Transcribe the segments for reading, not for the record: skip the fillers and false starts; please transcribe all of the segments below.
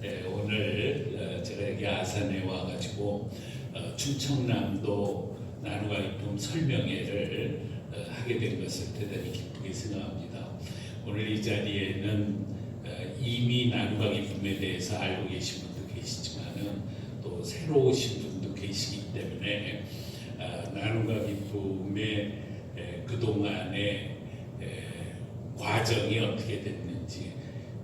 오늘 제가 여기 아산에 와가지고 충청남도 나누가 기쁨 설명회를 하게 된 것을 대단히 기쁘게 생각합니다. 오늘 이 자리에는 이미 나누가 기쁨에 대해서 알고 계신 분도 계시지만은 또 새로 오신 분도 계시기 때문에 나누가 기쁨의 그동안의 과정이 어떻게 됐는지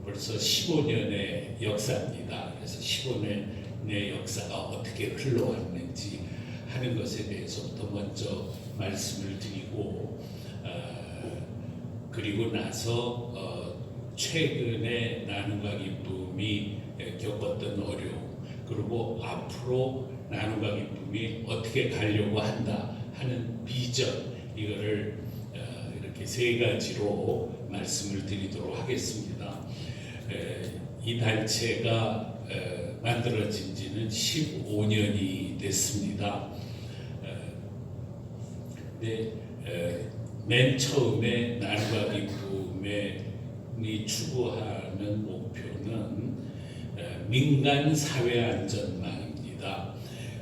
벌써 15년의 역사입니다. 그래서 15년의 역사가 어떻게 흘러왔는지 하는 것에 대해서부터 먼저 말씀을 드리고 그리고 나서 최근에 나눔과 기쁨이 겪었던 어려움 그리고 앞으로 나눔과 기쁨이 어떻게 가려고 한다 하는 비전 이거를 이렇게 세 가지로 말씀을 드리도록 하겠습니다. 이 단체가 만들어진 지는 15년이 됐습니다. 맨 처음에 나눔과 기쁨이 추구하는 목표는 민간 사회 안전망입니다.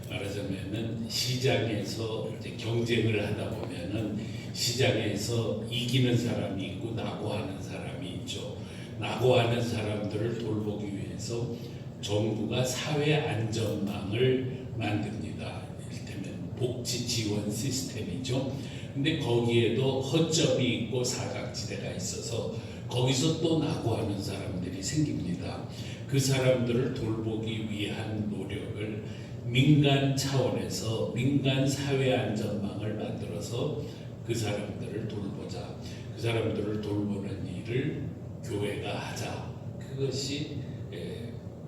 말하자면은 시장에서 이제 경쟁을 하다 보면은 시장에서 이기는 사람이 있고 낙오하는 사람이 있죠. 낙오하는 사람들을 돌보기 위해서 정부가 사회 안전망을 만듭니다. 이를테면 복지 지원 시스템이죠. 근데 거기에도 허점이 있고 사각지대가 있어서 거기서 또 낙오하는 사람들이 생깁니다. 그 사람들을 돌보기 위한 노력을 민간 차원에서 민간 사회 안전망을 만들어서 그 사람들을 돌보자. 그 사람들을 돌보는 일을 교회가 하자. 그것이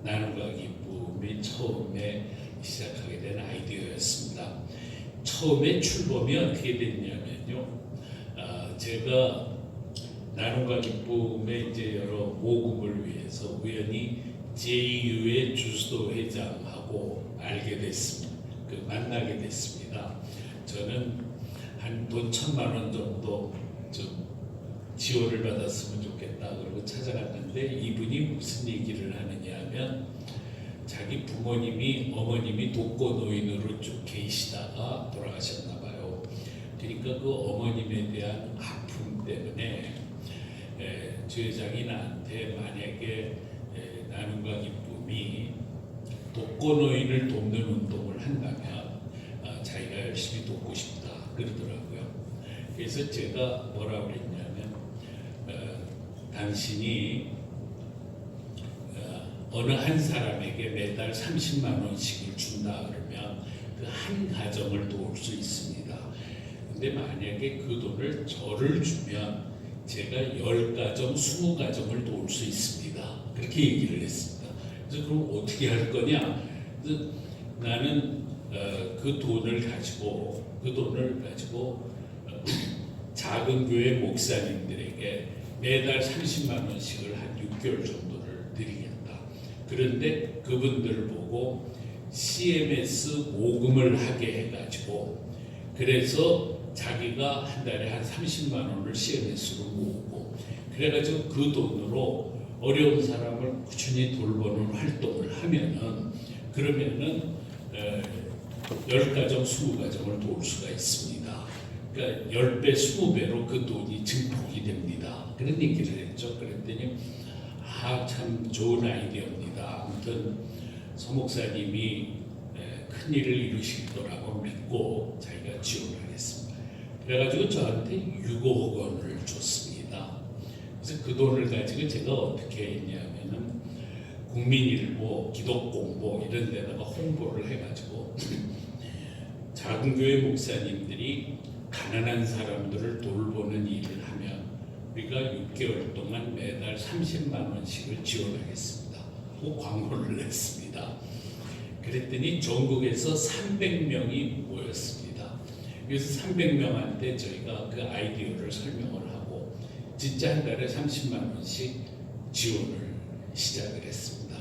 나눔과 기쁨이 처음에 시작하게 된 아이디어였습니다. 처음에 출범이 어떻게 됐냐면요. 제가 나눔과 기쁨의 이제 여러 모금을 위해서 우연히 JU의 주수도 회장하고 알게 됐습니다. 만나게 됐습니다. 저는 한 돈 1,000만 원 정도 좀 지원을 받았으면 좋겠다. 그러고 찾아갔는데 이분이 무슨 얘기를 하느냐 하면 자기 부모님이 어머님이 독거노인으로 쭉 계시다가 돌아가셨나 봐요. 그러니까 그 어머님에 대한 아픔 때문에 주 회장이 나한테 만약에 나눔과 기쁨이 독거노인을 돕는 운동을 한다면 자기가 열심히 돕고 싶다 그러더라고요. 그래서 제가 뭐라고 그랬냐면 당신이 어느 한 사람에게 매달 30만 원씩을 준다 그러면 그 한 가정을 도울 수 있습니다. 근데 만약에 그 돈을 저를 주면 제가 10가정, 20가정을 도울 수 있습니다. 그렇게 얘기를 했습니다. 그래서 그럼 어떻게 할 거냐? 그래서 나는 그 돈을 가지고 작은 교회 목사님들에게 매달 30만 원씩을 한 6개월 정도를 드리겠다. 그런데 그분들을 보고 CMS 모금을 하게 해가지고 그래서 자기가 한 달에 한 30만 원을 CMS로 모으고 그래가지고 그 돈으로 어려운 사람을 꾸준히 돌보는 활동을 하면은 그러면은 10가정, 20가정을 도울 수가 있습니다. 그러니까 10배, 20배로 그 돈이 증폭이 됩니다. 그런 얘기를 했죠. 그랬더니 참 좋은 아이디어입니다. 아무튼 서 목사님이 큰 일을 이루실 거라고 믿고 자기가 지원하겠습니다. 그래가지고 저한테 6억 원을 줬습니다. 그래서 그 돈을 가지고 제가 어떻게 했냐면은 국민일보, 기독공보 이런 데다가 홍보를 해가지고 작은 교회 목사님들이 가난한 사람들을 돌보는 일을 하면 우리가 6개월 동안 매달 30만 원씩을 지원하겠습니다. 그 광고를 냈습니다. 그랬더니 전국에서 300명이 모였습니다. 그래서 300명한테 저희가 그 아이디어를 설명을 하고 진짜 한 달에 30만 원씩 지원을 시작을 했습니다.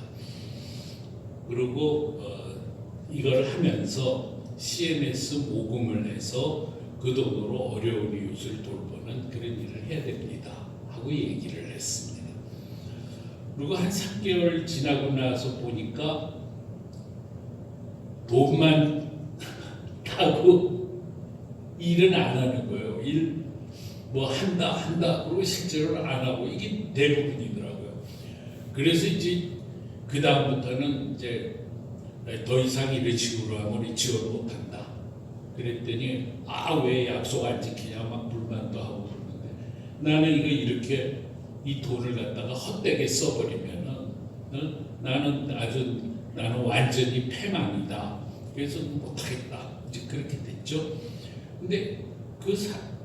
그리고 이걸 하면서 CMS 모금을 해서 그 돈으로 어려운 이웃을 돌보는 그런 일을 해야 됩니다 하고 얘기를 했습니다. 그리고 한 3개월 지나고 나서 보니까 돈만 타고 일은 안 하는 거예요. 일 뭐 한다 그리고 실제로는 안 하고 이게 대부분이더라고요. 그래서 이제 그 다음부터는 이제 더 이상 이런 식으로 하면 지원 못 한다. 그랬더니 왜 약속 안 지키냐 막 불만도 하고 그러는데 나는 이거 이렇게 이 돈을 갖다가 헛되게 써버리면은 나는 완전히 패망이다. 그래서 못하겠다. 이제 그렇게 됐죠. 근데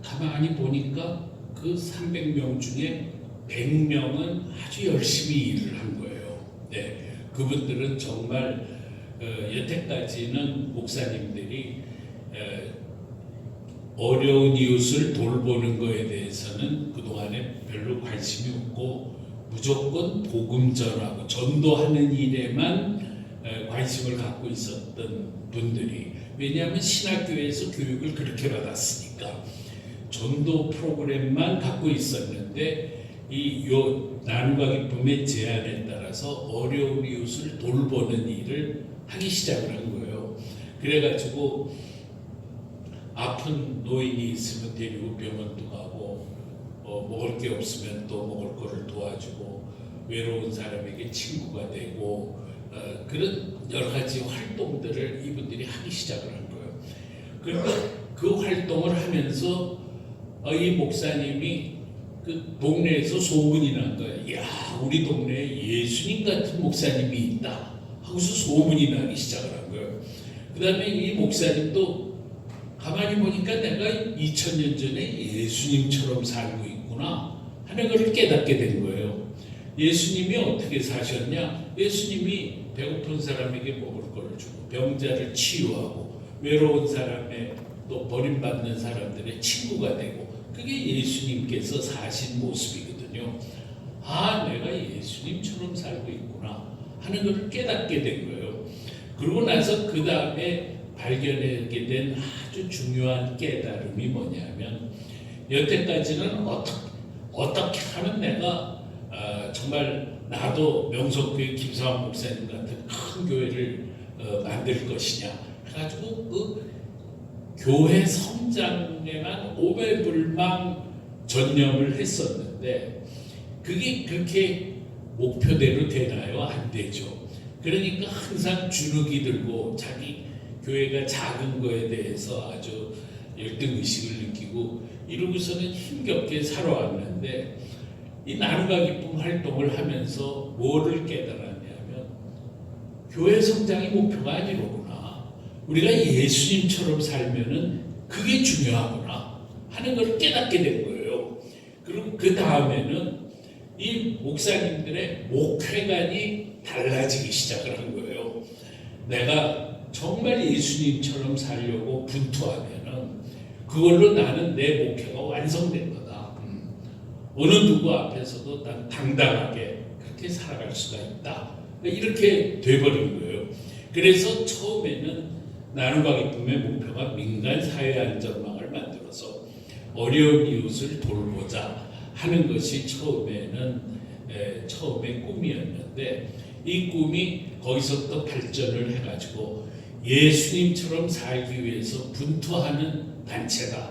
가만히 보니까 그 300명 중에 100명은 아주 열심히 일을 한 거예요. 네, 그분들은 정말 여태까지는 목사님들이 어려운 이웃을 돌보는 것에 대해서는 그동안에 별로 관심이 없고 무조건 복음 전하고 전도하는 일에만 관심을 갖고 있었던 분들이, 왜냐하면 신학교에서 교육을 그렇게 받았으니까 전도 프로그램만 갖고 있었는데 요 나눔과 기쁨의 제안에 따라서 어려운 이웃을 돌보는 일을 하기 시작을 한 거예요. 그래가지고 아픈 노인이 있으면 데리고 병원도 가고 먹을 게 없으면 또 먹을 거를 도와주고 외로운 사람에게 친구가 되고 그런 여러 가지 활동들을 이분들이 하기 시작을 한 거예요. 그러니까 그 활동을 하면서 이 목사님이 그 동네에서 소문이 난 거예요. 야, 우리 동네에 예수님 같은 목사님이 있다 하고서 소문이 나기 시작을 한 거예요. 그 다음에 이 목사님도 가만히 보니까 내가 2000년 전에 예수님처럼 살고 있구나 하는 것을 깨닫게 된 거예요. 예수님이 어떻게 사셨냐? 예수님이 배고픈 사람에게 먹을 걸 주고 병자를 치유하고 외로운 사람의 또 버림받는 사람들의 친구가 되고, 그게 예수님께서 사신 모습이거든요. 내가 예수님처럼 살고 있구나 하는 것을 깨닫게 된 거예요. 그러고 나서 그 다음에 발견하게 된 아주 중요한 깨달음이 뭐냐면, 여태까지는 어떻게 하면 내가 정말 나도 명석교회 김사환 목사님 같은 큰 교회를 만들 것이냐 해가지고 그 교회 성장에만 오매불망 전념을 했었는데 그게 그렇게 목표대로 되나요? 안 되죠. 그러니까 항상 주눅이 들고 자기 교회가 작은 거에 대해서 아주 열등의식을 느끼고 이러고서는 힘겹게 살아왔는데, 이 나눔과 기쁨 활동을 하면서 뭐를 깨달았냐면 교회 성장이 목표가 아니로구나, 우리가 예수님처럼 살면은 그게 중요하구나 하는 걸 깨닫게 된 거예요. 그리고 그 다음에는 이 목사님들의 목회관이 달라지기 시작을 한 거예요. 내가 정말 예수님처럼 살려고 분투하면은 그걸로 나는 내 목회가 완성된 거다. 어느 누구 앞에서도 난 당당하게 그렇게 살아갈 수가 있다. 이렇게 돼버린 거예요. 그래서 처음에는 나눔과 기쁨의 목표가 민간 사회 안전망을 만들어서 어려운 이웃을 돌보자 하는 것이 처음에 꿈이었는데, 이 꿈이 거기서 또 발전을 해가지고 예수님처럼 살기 위해서 분투하는 단체다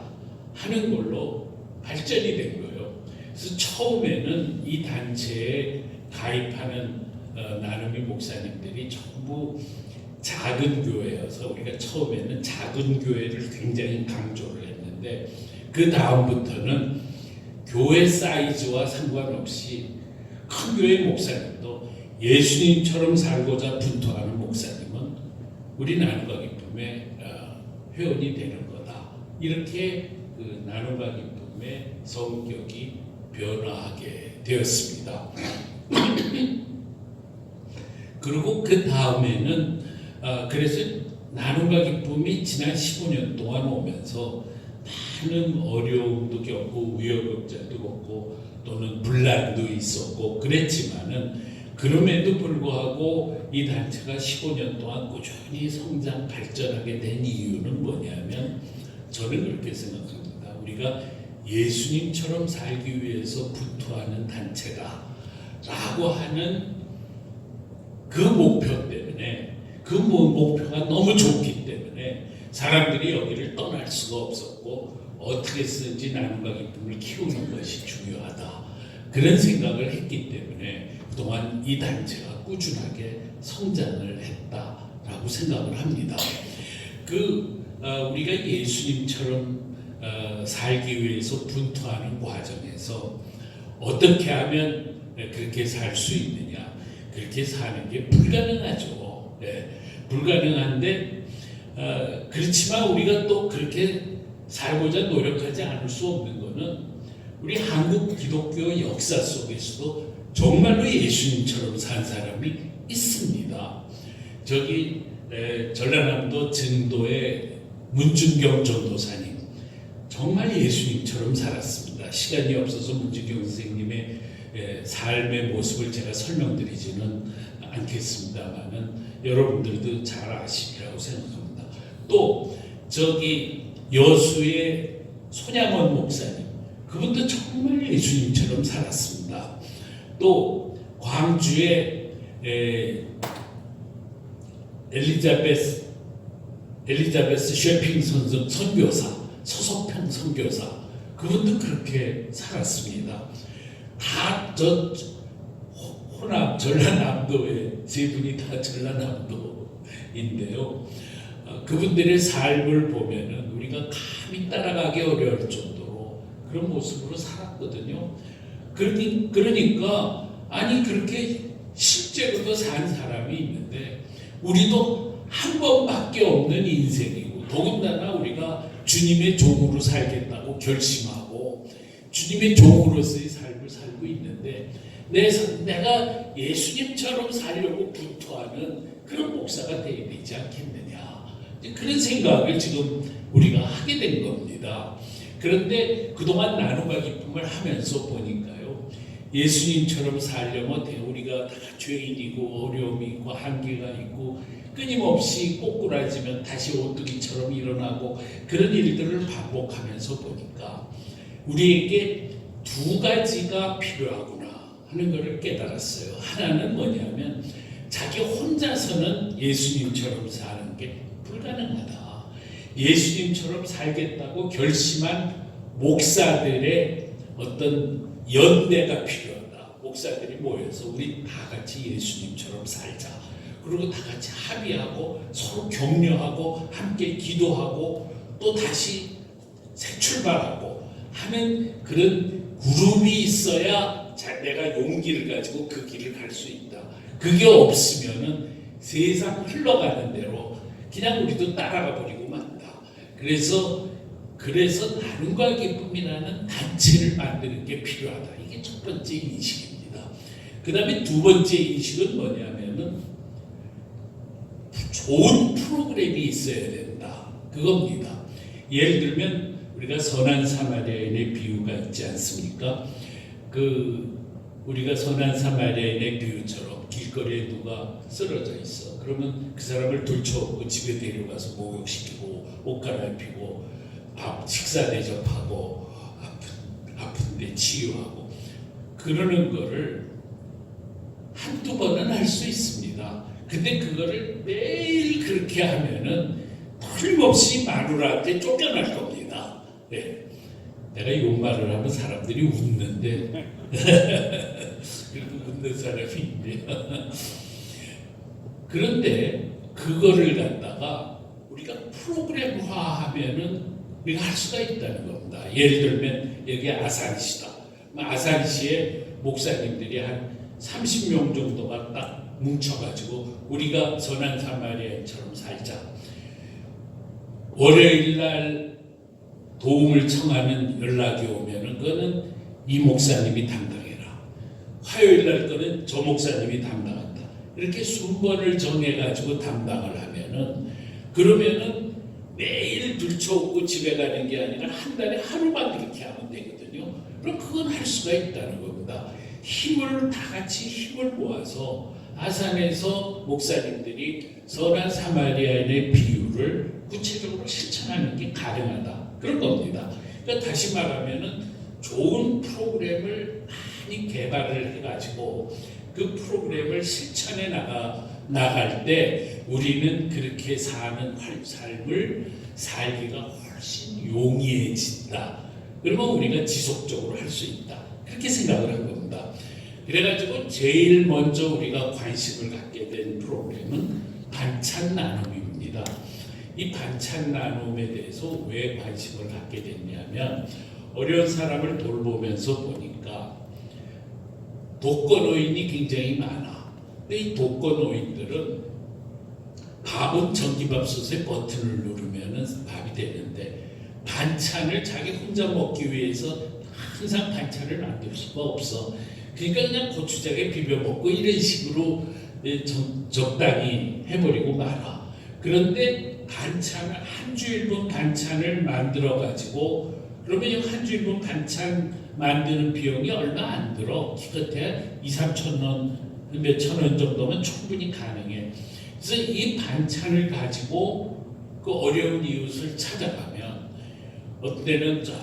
하는 걸로 발전이 된 거예요. 그래서 처음에는 이 단체에 가입하는 나눔이 목사님들이 전부 작은 교회여서 우리가 처음에는 작은 교회를 굉장히 강조를 했는데, 그 다음부터는 교회 사이즈와 상관없이 큰 교회 목사님도 예수님처럼 살고자 분투하는 목사님은 우리 나눔과 기쁨의 회원이 되는 거다. 이렇게 그 나눔과 기쁨의 성격이 변화하게 되었습니다. 그리고 그 다음에는 그래서 나눔과 기쁨이 지난 15년 동안 오면서 많은 어려움도 겪고 우여곡절도 겪고 또는 분란도 있었고 그랬지만은, 그럼에도 불구하고 이 단체가 15년 동안 꾸준히 성장 발전하게 된 이유는 뭐냐면, 저는 그렇게 생각합니다. 우리가 예수님처럼 살기 위해서 분투하는 단체다. 라고 하는 그 목표 때문에, 그 목표가 너무 좋기 때문에 사람들이 여기를 떠날 수가 없었고, 어떻게 쓰든지 나눔과 기쁨을 키우는 것이 중요하다, 그런 생각을 했기 때문에 그동안 이 단체가 꾸준하게 성장을 했다라고 생각을 합니다. 우리가 예수님처럼 살기 위해서 분투하는 과정에서 어떻게 하면 그렇게 살 수 있느냐, 그렇게 사는 게 불가능하죠. 불가능한데 그렇지만 우리가 또 그렇게 살고자 노력하지 않을 수 없는 것은 우리 한국 기독교 역사 속에서도 정말로 예수님처럼 산 사람이 있습니다. 저기 전라남도 증도의 문준경 전도사님, 정말 예수님처럼 살았습니다. 시간이 없어서 문준경 선생님의 삶의 모습을 제가 설명드리지는 않겠습니다만은 여러분들도 잘 아시리라고 생각합니다. 또 저기 여수의 손양원 목사님, 그분도 정말 예수님처럼 살았습니다. 또 광주의 엘리자베스 쉐핑 선교사, 서석평 선교사, 그분도 그렇게 살았습니다. 다 호남, 전라남도의 세 분이 다 전라남도인데요. 그분들의 삶을 보면은 우리가 감히 따라가기 어려울 정도로 그런 모습으로 살았거든요. 그러니까 아니 그렇게 실제로도 산 사람이 있는데 우리도 한 번밖에 없는 인생이고, 더군다나 우리가 주님의 종으로 살겠다고 결심하고 주님의 종으로서의 삶을 살고 있는데 내가 예수님처럼 살려고 분투하는 그런 목사가 되어야 되지 않겠느냐, 그런 생각을 지금 우리가 하게 된 겁니다. 그런데 그동안 나눔과 기쁨을 하면서 보니까요, 예수님처럼 살려면 우리가 다 죄인이고 어려움이 있고 한계가 있고 끊임없이 꼬꾸라지면 다시 오뚜기처럼 일어나고 그런 일들을 반복하면서 보니까 우리에게 두 가지가 필요하구나 하는 것을 깨달았어요. 하나는 뭐냐면 자기 혼자서는 예수님처럼 사는 게 불가능하다. 예수님처럼 살겠다고 결심한 목사들의 어떤 연대가 필요하다. 목사들이 모여서 우리 다 같이 예수님처럼 살자. 그리고 다 같이 합의하고 서로 격려하고 함께 기도하고 또 다시 새 출발하고 하는 그런 그룹이 있어야 내가 용기를 가지고 그 길을 갈 수 있다. 그게 없으면은 세상 흘러가는 대로 그냥 우리도 따라가 버리고 만다. 그래서 나눔과 기쁨이라는 단체를 만드는 게 필요하다. 이게 첫 번째 인식입니다. 그 다음에 두 번째 인식은 뭐냐면은 좋은 프로그램이 있어야 된다. 그겁니다. 예를 들면 우리가 선한 사마리아인의 비유가 있지 않습니까? 우리가 선한 사마리아인의 비유처럼 길거리에 누가 쓰러져 있어. 그러면 그 사람을 들쳐오고 집에 데려가서 목욕시키고 옷 갈아입히고 식사 대접하고 아픈데 치유하고 그러는 거를 한두 번은 할 수 있습니다. 근데 그거를 매일 그렇게 하면은 틀림없이 마누라한테 쫓겨날 겁니다. 네. 내가 이 말을 하면 사람들이 웃는데 그래도 웃는 사람이 있네요. 그런데 그거를 갖다가 우리가 프로그램화하면은 우리가 할 수가 있다는 겁니다. 예를 들면 여기 아산시다. 아산시에 목사님들이 한 30명 정도가 딱 뭉쳐가지고 우리가 선한 사마리아인처럼 살자. 월요일 날 도움을 청하는 연락이 오면은 그거는 이 목사님이 담당해라. 화요일 날 거는 저 목사님이 담당한다. 이렇게 순번을 정해가지고 담당을 하면은 그러면은 매일 들쳐오고 집에 가는 게 아니라 한 달에 하루만 그렇게 하면 되거든요. 그럼 그건 할 수가 있다는 겁니다. 다 같이 힘을 모아서 아산에서 목사님들이 선한 사마리아인의 비유를 구체적으로 실천하는 게 가능하다. 그런 겁니다. 그러니까 다시 말하면은 좋은 프로그램을 많이 개발을 해가지고 그 프로그램을 실천해 나갈 때 우리는 그렇게 사는 삶을 살기가 훨씬 용이해진다. 그러면 우리가 지속적으로 할 수 있다. 그렇게 생각을 한 겁니다. 그래가지고 제일 먼저 우리가 관심을 갖게 된 프로그램은 반찬 나눔입니다. 이 반찬 나눔에 대해서 왜 관심을 갖게 됐냐면 어려운 사람을 돌보면서 보니까 독거노인이 굉장히 많아. 근데 이 독거노인들은 밥은 전기밥솥에 버튼을 누르면 밥이 되는데 반찬을 자기 혼자 먹기 위해서 항상 반찬을 만들 수가 없어. 그러니까 그냥 고추장에 비벼 먹고 이런 식으로 적당히 해버리고 말아. 그런데 반찬을 한 주일분 반찬을 만들어 가지고 그러면 한 주일분 반찬 만드는 비용이 얼마 안 들어. 기껏해 2-3천 원, 몇천 원 정도면 충분히 가능해. 그래서 이 반찬을 가지고 그 어려운 이웃을 찾아가면 어떤 때는 저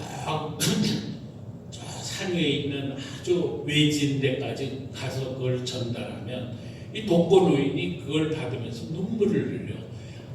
산 위에 있는 아주 외진 데까지 가서 그걸 전달하면 이 독거노인이 그걸 받으면서 눈물을 흘려.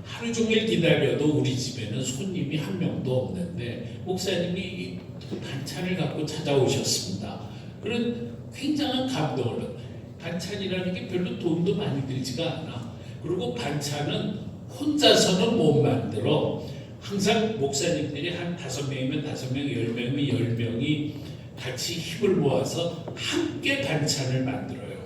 하루 종일 기다려도 우리 집에는 손님이 한 명도 없는데 목사님이 이 반찬을 갖고 찾아오셨습니다. 그런 굉장한 감동을. 반찬이라는 게 별로 돈도 많이 들지가 않아. 그리고 반찬은 혼자서는 못 만들어. 항상 목사님들이 한 5명이면 5명, 10명이면 10명이 같이 힘을 모아서 함께 반찬을 만들어요.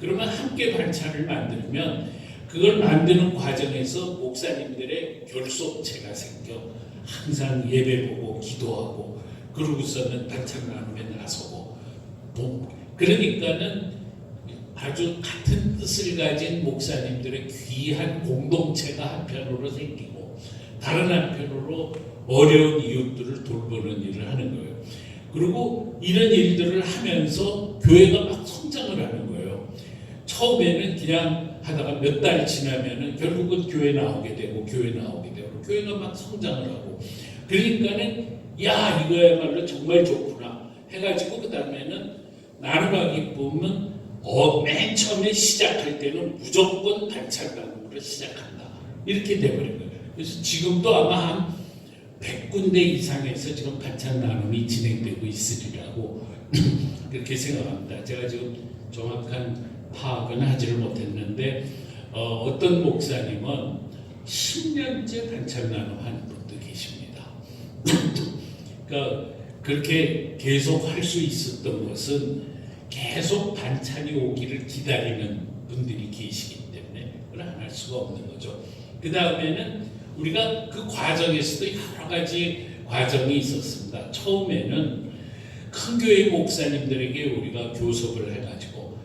그러면 함께 반찬을 만들면 그걸 만드는 과정에서 목사님들의 결속체가 생겨. 항상 예배 보고 기도하고 그러고서는 반찬 나눔에 나서고 그러니까는 아주 같은 뜻을 가진 목사님들의 귀한 공동체가 한편으로 생기고 다른 한편으로 어려운 이웃들을 돌보는 일을 하는 거예요. 그리고 이런 일들을 하면서 교회가 막 성장을 하는 거예요. 처음에는 그냥 하다가 몇 달 지나면은 결국은 교회 나오게 되고 교회가 막 성장을 하고 그러니까는 야 이거야말로 정말 좋구나 해가지고 그 다음에는 나눔하기 보면 맨 처음에 시작할 때는 무조건 반찬 나눔으로 시작한다 이렇게 돼버린 거예요. 그래서 지금도 아마 한 100군데 이상에서 지금 반찬 나눔이 진행되고 있으리라고 그렇게 생각합니다. 제가 지금 정확한 파악은 하지를 못했는데 어떤 목사님은 10년째 반찬 나눔하는 분도 계십니다. 그러니까 그렇게 계속 할 수 있었던 것은 계속 반찬이 오기를 기다리는 분들이 계시기 때문에 그걸 안 할 수가 없는 거죠. 그 다음에는 우리가 그 과정에서도 여러 가지 과정이 있었습니다. 처음에는 큰 교회 목사님들에게 우리가 교섭을 해가지고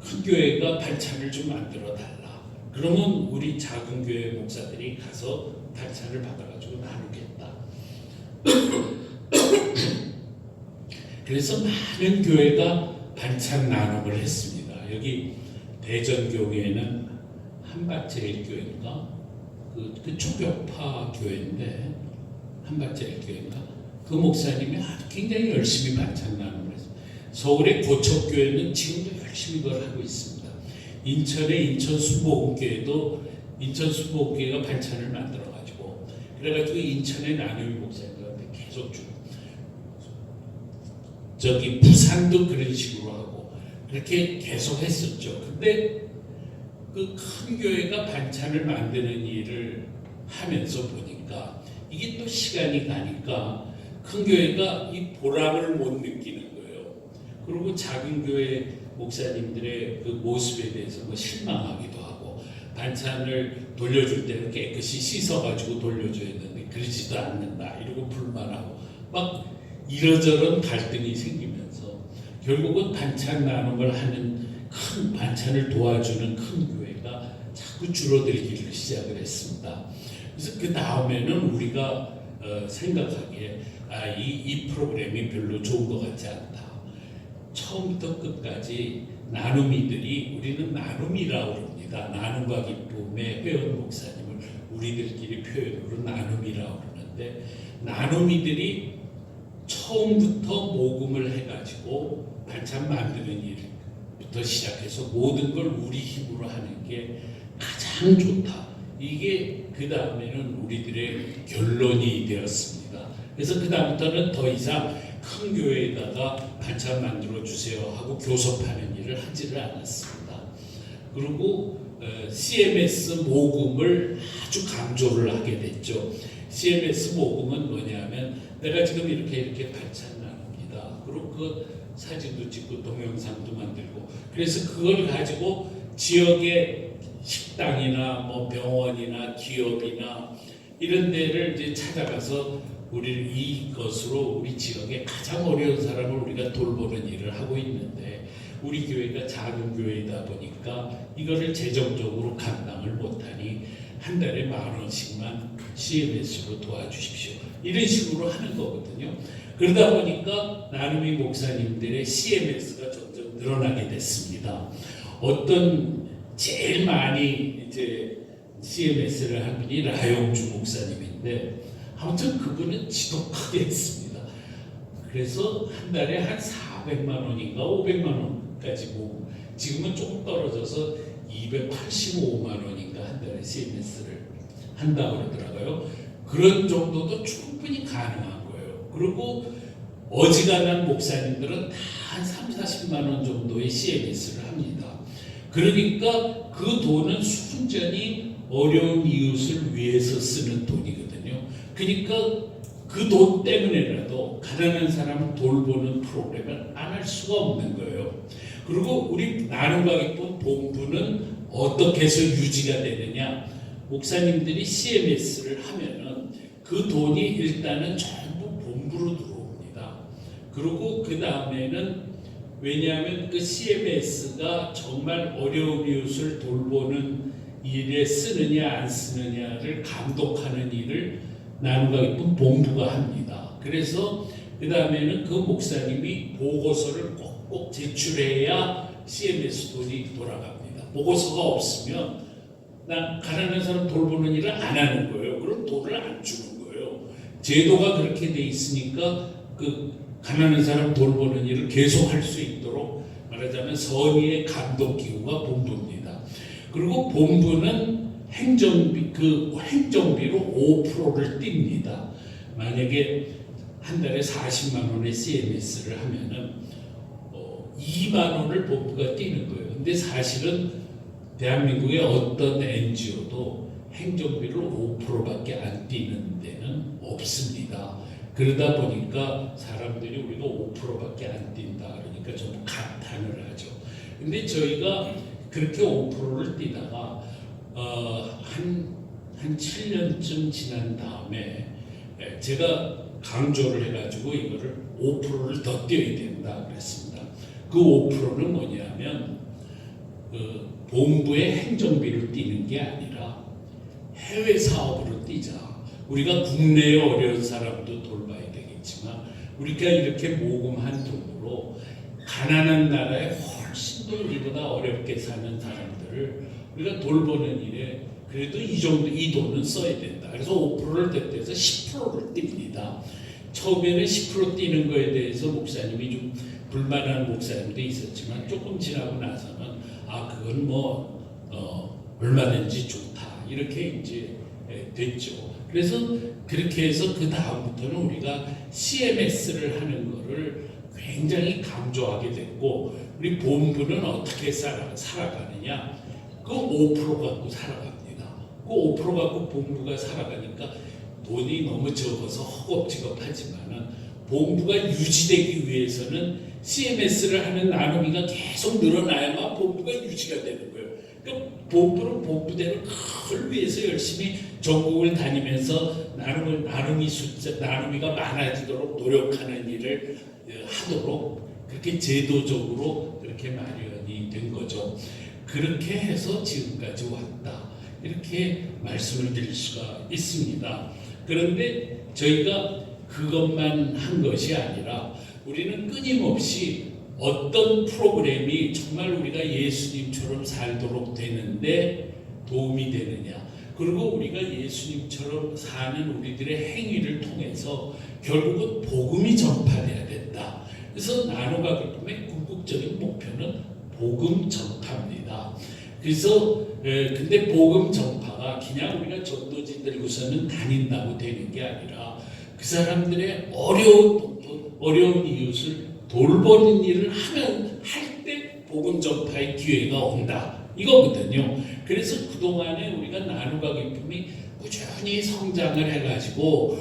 큰 교회가 반찬을 좀 만들어 달라. 그러면 우리 작은 교회 목사들이 가서 반찬을 받아가지고 나누겠다. 그래서 많은 교회가 반찬 나눔을 했습니다. 여기 대전교회에는 한밭제일 교회인가? 그 초교파 교회인데 한밭제일 교회인가? 그 목사님이 굉장히 열심히 반찬 나눔을 했어요. 서울의 고척교회는 지금도 열심히 그걸 하고 있습니다. 인천의 인천순복음교회도 인천순복음교회가 반찬을 만들어가지고 그래가지고 인천의 나눔이 목사님들한테 계속 주고 저기 부산도 그런 식으로 하고 그렇게 계속 했었죠. 근데 그 큰 교회가 반찬을 만드는 일을 하면서 보니까 이게 또 시간이 가니까 큰 교회가 이 보람을 못 느끼는 거예요. 그리고 작은 교회 목사님들의 그 모습에 대해서 뭐 실망하기도 하고 반찬을 돌려줄 때는 깨끗이 씻어가지고 돌려줘야 되는데 그러지도 않는다 이러고 불만하고 막 이러저런 갈등이 생기면서 결국은 반찬 나눔을 하는 큰 반찬을 도와주는 큰 교회가 자꾸 줄어들기를 시작을 했습니다. 그래서 그 다음에는 우리가 생각하기에 이 프로그램이 별로 좋은 것 같지 않다. 처음부터 끝까지 나눔이들이 우리는 나눔이라고 그럽니다. 나눔과 기쁨의 회원 목사님을 우리들끼리 표현으로 나눔이라고 그러는데 나눔이들이 처음부터 모금을 해가지고 반찬 만드는 일부터 시작해서 모든 걸 우리 힘으로 하는 게 가장 좋다. 이게 그 다음에는 우리들의 결론이 되었습니다. 그래서 그 다음부터는 더 이상 큰 교회에다가 반찬 만들어 주세요 하고 교섭하는 일을 하지를 않았습니다. 그리고 CMS 모금을 아주 강조를 하게 됐죠. CMS 모금은 뭐냐면 내가 지금 이렇게 반찬 나눕니다. 그리고 그 사진도 찍고 동영상도 만들고 그래서 그걸 가지고 지역의 식당이나 뭐 병원이나 기업이나 이런 데를 이제 찾아가서 우리를 이것으로 우리 지역의 가장 어려운 사람을 우리가 돌보는 일을 하고 있는데 우리 교회가 작은 교회이다 보니까 이거를 재정적으로 감당을 못하니 한 달에 10,000원씩만 CMS로 도와주십시오. 이런 식으로 하는 거거든요. 그러다 보니까 나눔이 목사님들의 CMS가 점점 늘어나게 됐습니다. 어떤 제일 많이 이제 CMS를 한 분이 라용주 목사님인데 아무튼 그분은 지독하게 했습니다. 그래서 한 달에 한 400만 원인가 500만 원까지 모으고 지금은 조금 떨어져서 285만 원인가 한 달에 CMS를 한다고 그러더라고요. 그런 정도도 충분히 가능한 거예요. 그리고 어지간한 목사님들은 다 한 30, 40만 원 정도의 CMS를 합니다. 그러니까 그 돈은 순전히 어려운 이웃을 위해서 쓰는 돈이거든요. 그러니까 그 돈 때문에라도 가난한 사람을 돌보는 프로그램을 안 할 수가 없는 거예요. 그리고 우리 나눔과 기쁨 본부는 어떻게 해서 유지가 되느냐? 목사님들이 CMS를 하면은 그 돈이 일단은 전부 본부로 들어옵니다. 그리고 그 다음에는 왜냐하면 그 CMS가 정말 어려운 이웃을 돌보는 일에 쓰느냐 안 쓰느냐를 감독하는 일을 나눔과 기쁨 본부가 합니다. 그래서 그 다음에는 그 목사님이 보고서를 꼭꼭 제출해야 CMS 돈이 돌아갑니다. 보고서가 없으면 난 가난한 사람 돌보는 일을 안 하는 거예요. 그럼 돈을 안 주는 거예요. 제도가 그렇게 돼 있으니까 그 가난한 사람 돌보는 일을 계속 할 수 있도록 말하자면 선의의 감독 기구가 본부입니다. 그리고 본부는 행정비로 5%를 띱니다. 만약에 한 달에 40만 원의 CMS를 하면은 2만 원을 본부가 띄는 거예요. 근데 사실은 대한민국의 어떤 NGO도 행정비를 5%밖에 안 띄는 데는 없습니다. 그러다 보니까 사람들이 우리가 5%밖에 안 뛴다 그러니까 좀 감탄을 하죠. 근데 저희가 그렇게 5%를 띄다가 한 7년쯤 지난 다음에 제가 강조를 해가지고 이거를 5%를 더 띄어야 된다 그랬습니다. 그 5%는 뭐냐면 본부의 행정비를 띄는 게 아니라 해외 사업으로 띄자. 우리가 국내에 어려운 사람도 돌봐야 되겠지만 우리가 이렇게 모금한 돈으로 가난한 나라에 훨씬 더 우리보다 어렵게 사는 사람들을 우리가 돌보는 일에 그래도 이 돈은 써야 된다. 그래서 5%를 덧대서 10%를 띱니다. 처음에는 10% 띄는 거에 대해서 목사님이 좀 불만한 목사님도 있었지만 조금 지나고 나서는 그건 얼마든지 좋다 이렇게 이제 됐죠. 그래서 그렇게 해서 그 다음부터는 우리가 CMS를 하는 거를 굉장히 강조하게 됐고 우리 본부는 어떻게 살아가느냐? 그 5% 갖고 살아갑니다. 그 5% 갖고 본부가 살아가니까 돈이 너무 적어서 허겁지겁하지만은 본부가 유지되기 위해서는 CMS를 하는 나눔이가 계속 늘어나야만 본부가 유지가 되는 거예요. 그러니까 본부는 본부대로 그걸 위해서 열심히 전국을 다니면서 나눔이가 많아지도록 노력하는 일을 하도록 그렇게 제도적으로 그렇게 마련이 된 거죠. 그렇게 해서 지금까지 왔다. 이렇게 말씀을 드릴 수가 있습니다. 그런데 저희가 그것만 한 것이 아니라 우리는 끊임없이 어떤 프로그램이 정말 우리가 예수님처럼 살도록 되는데 도움이 되느냐. 그리고 우리가 예수님처럼 사는 우리들의 행위를 통해서 결국은 복음이 전파돼야 된다. 그래서 나눔과 기쁨의 궁극적인 목표는 복음 전파입니다. 그래서 근데 복음 전파가 그냥 우리가 전도지들고서는 다닌다고 되는 게 아니라 그 사람들의 어려운 이웃을 돌보는 일을 할 때 복음 전파의 기회가 온다. 이거거든요. 그래서 그동안에 우리가 나눔과 기쁨이 꾸준히 성장을 해가지고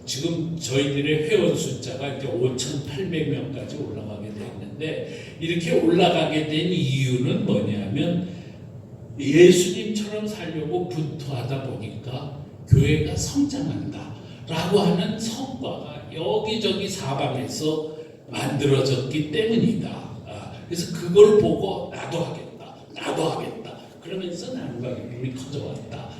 지금 저희들의 회원 숫자가 이제 5,800명까지 올라가게 됐는데, 이렇게 올라가게 된 이유는 뭐냐면 예수님처럼 살려고 분투하다 보니까 교회가 성장한다라고 하는 성과가 여기저기 사방에서 만들어졌기 때문이다. 그래서 그걸 보고 나도 하겠다 그러면서 나눔과 기쁨이 커져왔다.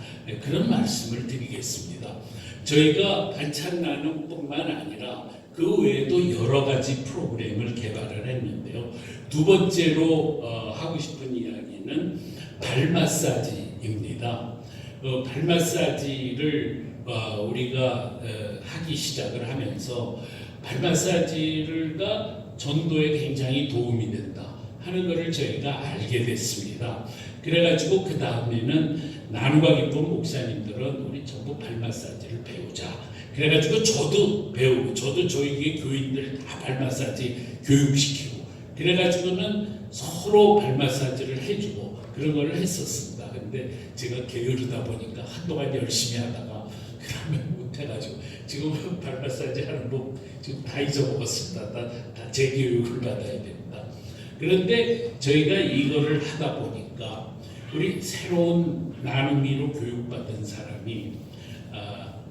그런 말씀을 드리겠습니다. 저희가 반찬 나눔뿐만 아니라 그 외에도 여러 가지 프로그램을 개발을 했는데요. 두 번째로 하고 싶은 이야기는 발 마사지입니다. 발 마사지를 우리가 하기 시작을 하면서 발 마사지가 전도에 굉장히 도움이 된다 하는 것을 저희가 알게 됐습니다. 그래가지고 그 다음에는 나눔과 기쁨 목사님들은 우리 전부 발 마사지를 배우자. 그래가지고 저도 배우고, 저도 저희 교인들 다 발 마사지 교육시키고, 그래가지고는 서로 발 마사지를 해주고 그런 걸 했었습니다. 근데 제가 게으르다 보니까 한동안 열심히 하다가 그러면 못해가지고 지금 발 마사지 하는 법 지금 다 잊어먹었습니다. 다 재교육을 받아야 됩니다. 그런데 저희가 이거를 하다 보니까 우리 새로운 나눔이로 교육받은 사람이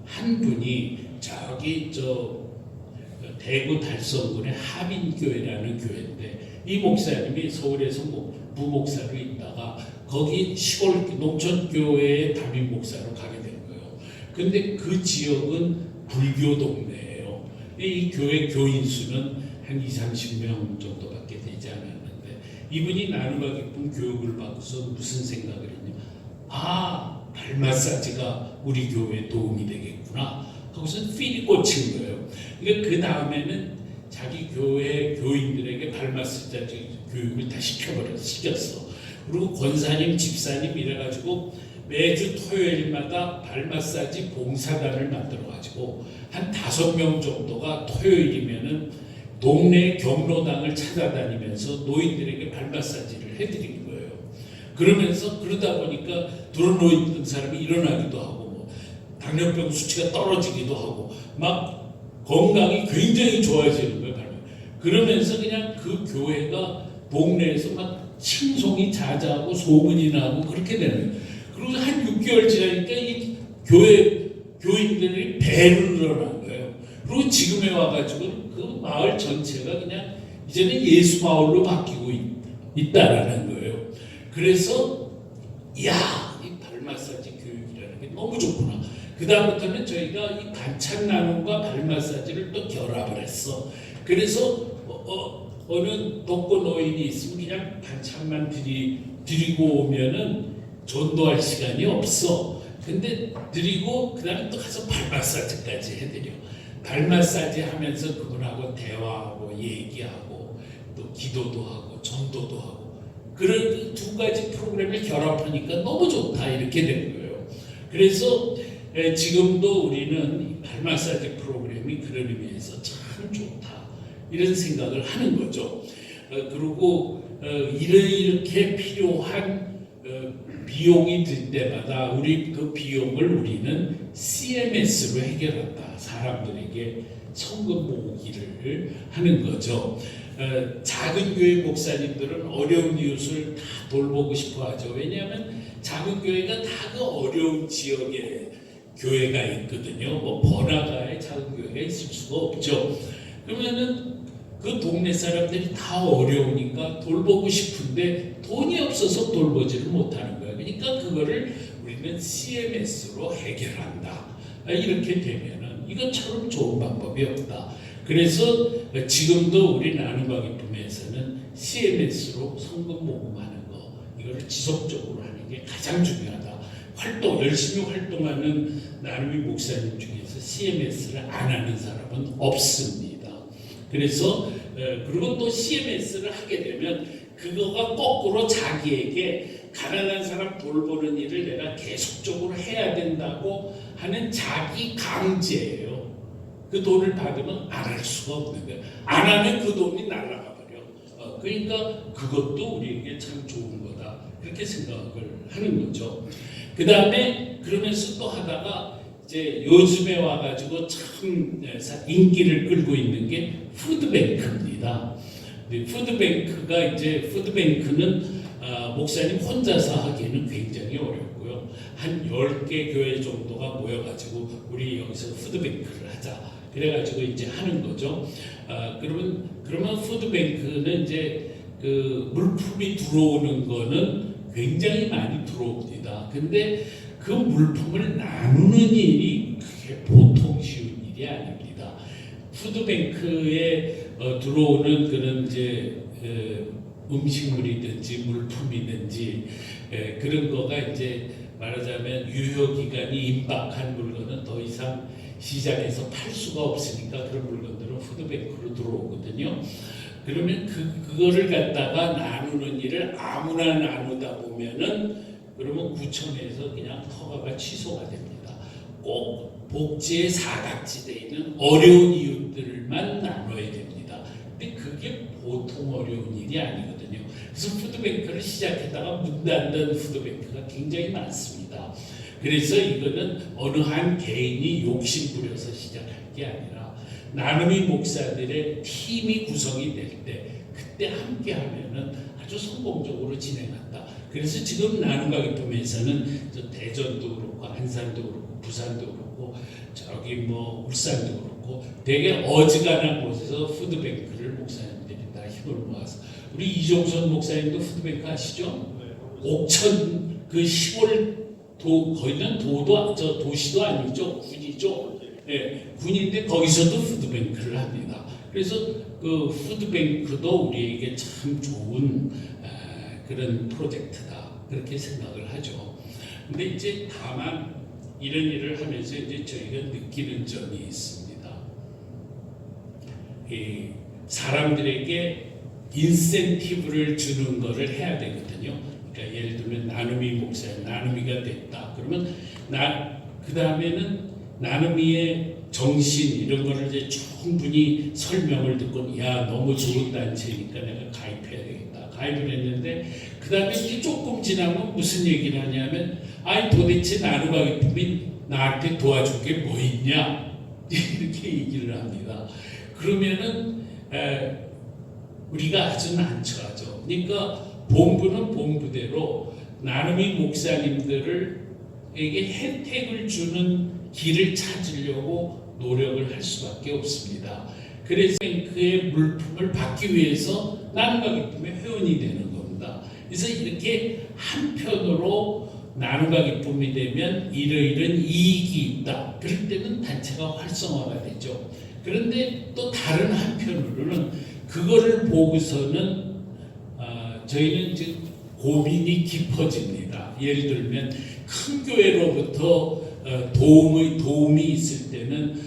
한 분이 저기 대구 달성군의 하빈교회라는 교회인데, 이 목사님이 서울에서 부목사로 있다가 거기 시골 농촌교회의 담임 목사로 가게 된 거예요. 근데 그 지역은 불교 동네예요. 이 교회 교인 수는 한 20-30명 정도밖에 되지 않았는데, 이분이 나눔과 기쁨 교육을 받고서 무슨 생각을 했냐면, 발 마사지가 우리 교회에 도움이 되겠구나 하고서 필이 꽂힌 거예요. 그러니까 그 다음에는 자기 교회 교인들에게 발 마사지 교육을 다 시켰어. 그리고 권사님, 집사님 이래가지고 매주 토요일마다 발 마사지 봉사단을 만들어가지고 한 5명 정도가 토요일이면은 동네 경로당을 찾아다니면서 노인들에게 발 마사지를 해드린 거예요. 그러다 보니까 들어누워 있던 사람이 일어나기도 하고, 당뇨병 수치가 떨어지기도 하고, 막 건강이 굉장히 좋아지는 거예요. 그러면서 그냥 그 교회가 동네에서 막 칭송이 자자하고 소문이 나고 그렇게 되는 거예요. 그리고 한 6개월 지나니까 이 교회 교인들이 배로 늘어난 거예요. 그리고 지금에 와가지고 그 마을 전체가 그냥 이제는 예수 마을로 바뀌고 있다라는 거예요. 그래서 이 발 마사지 교육이라는 게 너무 좋구나. 그 다음부터는 저희가 이 반찬 나눔과 발 마사지를 또 결합을 했어. 그래서 어느 독거 노인이 있으면 그냥 반찬만 드리고 오면은 전도할 시간이 없어. 근데 드리고 그 다음에 또 가서 발 마사지까지 해드려. 발 마사지 하면서 그분하고 대화하고 얘기하고 또 기도도 하고 전도도 하고, 그런 두 가지 프로그램을 결합하니까 너무 좋다 이렇게 된 거예요. 그래서 지금도 우리는 발 마사지 프로그램이 그런 의미에서 참 좋다 이런 생각을 하는 거죠. 그리고 이렇게 필요한 비용이 들 때마다 우리 그 비용을 우리는 CMS로 해결한다. 사람들에게 성금 모으기를 하는 거죠. 작은 교회 목사님들은 어려운 이웃을 다 돌보고 싶어 하죠. 왜냐하면 작은 교회가 다 그 어려운 지역에 교회가 있거든요. 번화가에 작은 교회가 있을 수가 없죠. 그러면은 그 동네 사람들이 다 어려우니까 돌보고 싶은데 돈이 없어서 돌보지를 못하는 거예요. 그러니까 그거를 우리는 CMS로 해결한다. 이렇게 되면은 이것처럼 좋은 방법이 없다. 그래서 지금도 우리 나눔과 기쁨에서는 CMS로 성금 모금하는 거, 이거를 지속적으로 하는 게 가장 중요하다. 열심히 활동하는 나눔이 목사님 중에서 CMS를 안 하는 사람은 없습니다. 그래서 그리고 또 CMS를 하게 되면 그거가 거꾸로 자기에게 가난한 사람 돌보는 일을 내가 계속적으로 해야 된다고 하는 자기 강제예요. 그 돈을 받으면 안 할 수가 없는 거예요. 안 하면 그 돈이 날아가 버려. 그러니까 그것도 우리에게 참 좋은 거다. 그렇게 생각을 하는 거죠. 그 다음에 그러면서 또 하다가 이제 요즘에 와가지고 참 인기를 끌고 있는 게 푸드뱅크입니다. 푸드뱅크는 목사님 혼자서 하기에는 굉장히 어렵고요. 한 10개 교회 정도가 모여가지고 우리 여기서 푸드뱅크를 하자. 그래가지고 이제 하는 거죠. 그러면 푸드뱅크는 이제 그 물품이 들어오는 거는 굉장히 많이 들어옵니다. 근데 그 물품을 나누는 일이 그게 보통 쉬운 일이 아닙니다. 푸드뱅크에 들어오는 그런 이제 음식물이든지 물품이든지 그런 거가 이제 말하자면 유효 기간이 임박한 물건은 더 이상 시장에서 팔 수가 없으니까 그런 물건들은 푸드뱅크로 들어오거든요. 그러면 그거를 갖다가 나누는 일을 아무나 나누다 보면은 그러면 구청에서 그냥 허가가 취소가 됩니다. 꼭 복지의 사각지대에 있는 어려운 이웃들만 나눠야 됩니다. 근데 그게 보통 어려운 일이 아니거든요. 그래서 푸드뱅크를 시작했다가 문 닫는 푸드뱅크가 굉장히 많습니다. 그래서 이거는 어느 한 개인이 욕심부려서 시작할 게 아니라 나눔이 목사들의 팀이 구성이 될 때 그때 함께 하면은 아주 성공적으로 진행한다. 그래서 지금 나눔과 기쁨에서는 대전도 그렇고 안산도 그렇고 부산도 그렇고 저기 뭐 울산도 그렇고 되게 어지간한 곳에서 푸드뱅크를 목사님들이 다 힘을 모아서 우리 이종선 목사님도 푸드뱅크 아시죠? 옥천 그 시골 거기는 도시도 아니죠, 군이죠. 예, 군인데 거기서도 푸드뱅크를 합니다. 그래서 그 푸드뱅크도 우리에게 참 좋은 그런 프로젝트다 그렇게 생각을 하죠. 근데 이제 다만 이런 일을 하면서 이제 저희가 느끼는 점이 있습니다. 사람들에게 인센티브를 주는 거를 해야 되거든요. 그러니까 예를 들면 나눔이 목사님, 나눔이가 됐다. 그러면 그 다음에는 나눔이의 정신 이런 거를 이제 충분히 설명을 듣고 야 너무 좋은 단체니까 내가 가입해야 되겠다. 가입을 했는데 그 다음에 이제 조금 지나면 무슨 얘기를 하냐면 아니 도대체 나눔과 기쁨이 나한테 도와줄 게 뭐 있냐 이렇게 얘기를 합니다. 그러면은 우리가 아주 난처하죠. 그러니까 본부는 본부대로 나눔이 목사님들에게 혜택을 주는 길을 찾으려고 노력을 할 수밖에 없습니다. 그래서 뱅크의 물품을 받기 위해서 나눔과 기쁨의 회원이 되는 겁니다. 그래서 이렇게 한편으로 나눔과 기쁨이 되면 이러이러한 이익이 있다. 그럴 때는 단체가 활성화가 되죠. 그런데 또 다른 한편으로는 그거를 보고서는 저희는 이제 고민이 깊어집니다. 예를 들면 큰 교회로부터 도움이 있을 때는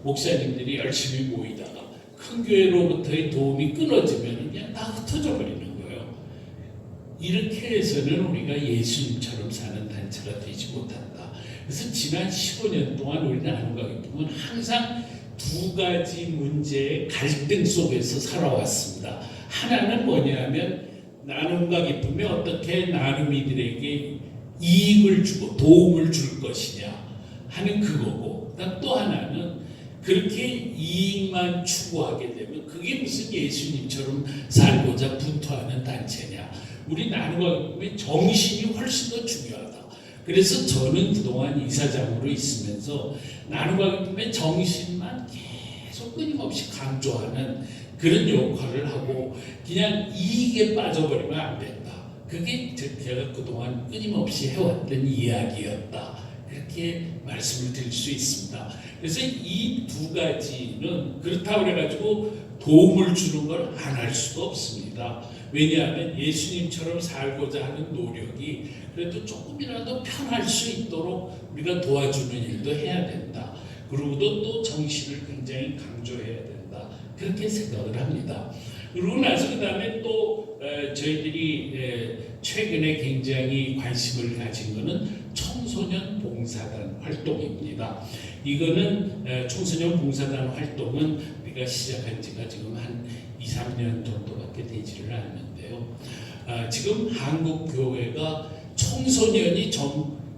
목사님들이 열심히 모이다가 큰 교회로부터의 도움이 끊어지면 그냥 다 흩어져 버리는 거예요. 이렇게 해서는 우리가 예수님처럼 사는 단체가 되지 못한다. 그래서 지난 15년 동안 우리 나눔과 기쁨은 항상 두 가지 문제의 갈등 속에서 살아왔습니다. 하나는 뭐냐면 나눔과 기쁨이 어떻게 나눔이들에게 이익을 주고 도움을 줄 것이냐 하는 그거고, 또 하나는 그렇게 이익만 추구하게 되면 그게 무슨 예수님처럼 살고자 분투하는 단체냐. 우리 나눔과 기쁨의 정신이 훨씬 더 중요하다. 그래서 저는 그동안 이사장으로 있으면서 나눔과 기쁨의 정신만 계속 끊임없이 강조하는 그런 역할을 하고 그냥 이익에 빠져버리면 안 된다. 그게 제가 그동안 끊임없이 해왔던 이야기였다. 그렇게 말씀을 드릴 수 있습니다. 그래서 이 두 가지는 그렇다고 해가지고 도움을 주는 걸 안 할 수가 없습니다. 왜냐하면 예수님처럼 살고자 하는 노력이 그래도 조금이라도 편할 수 있도록 우리가 도와주는 일도 해야 된다. 그리고 또 정신을 굉장히 강조해야 된다. 그렇게 생각을 합니다. 그러고 나서 그 다음에 또 저희들이 최근에 굉장히 관심을 가진 것은 청소년 봉사단 활동입니다. 이거는 청소년 봉사단 활동은 우리가 시작한 지가 지금 한 2, 3년 정도밖에 되지를 않는데요. 지금 한국 교회가 청소년이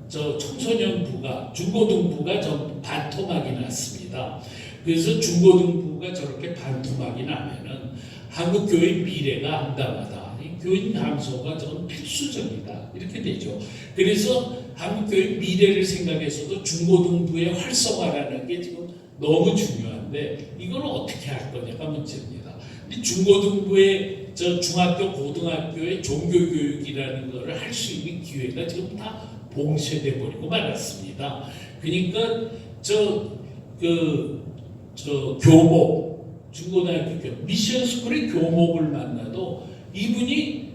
청소년부가 중고등부가 반토막이 났습니다. 그래서 중고등부가 저렇게 반토막이 나면은 한국 교회의 미래가 암담하다. 교인 감소가 좀 필수적이다. 이렇게 되죠. 그래서 한국 교회 미래를 생각해서도 중고등부의 활성화라는 게 지금 너무 중요한데 이걸 어떻게 할 거냐가 문제입니다. 근데 중고등부의 중학교, 고등학교의 종교교육이라는 것을 할 수 있는 기회가 지금 다 봉쇄돼 버리고 말았습니다. 그러니까 교목, 중고등학교 미션 스쿨의 교목을 만나도 이분이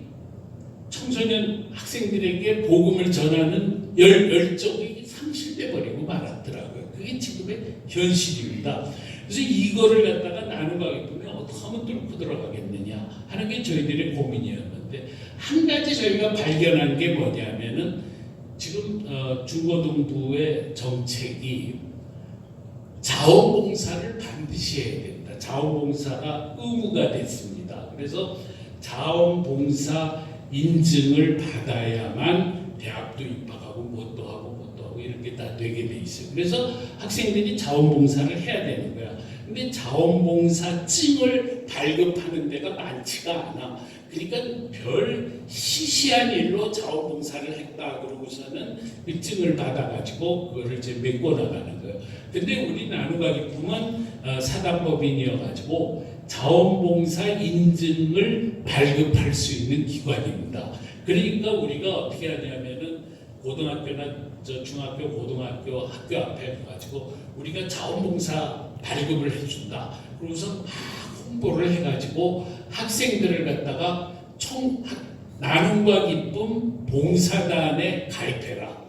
청소년 학생들에게 복음을 전하는 열정이 상실돼 버리고 말았더라고요. 그게 지금의 현실입니다. 그래서 이거를 갖다가 나누가기 때문에 어떻게 하면 뚫고 들어가겠느냐 하는 게 저희들의 고민이었는데 한 가지 저희가 발견한 게 뭐냐면은 지금 중고등부의 정책이 자원봉사를 반드시 해야 된다. 자원봉사가 의무가 됐습니다. 그래서 자원봉사 인증을 받아야만 대학도 입학하고 뭣도 하고 이렇게 다 되게 돼 있어요. 그래서 학생들이 자원봉사를 해야 되는 거야. 근데 자원봉사증을 발급하는 데가 많지가 않아. 그러니까 별 시시한 일로 자원봉사를 했다 그러고서는 그 증을 받아가지고 그거를 이제 메꿔 나가는 거예요. 근데 우리 나누가기품은 사단법인이어가지고 자원봉사 인증을 발급할 수 있는 기관입니다. 그러니까 우리가 어떻게 하냐면은 고등학교나 중학교, 고등학교 학교 앞에 가지고 우리가 자원봉사 발급을 해준다. 그러고서 막 홍보를 해가지고 학생들을 갖다가 나눔과 기쁨 봉사단에 가입해라.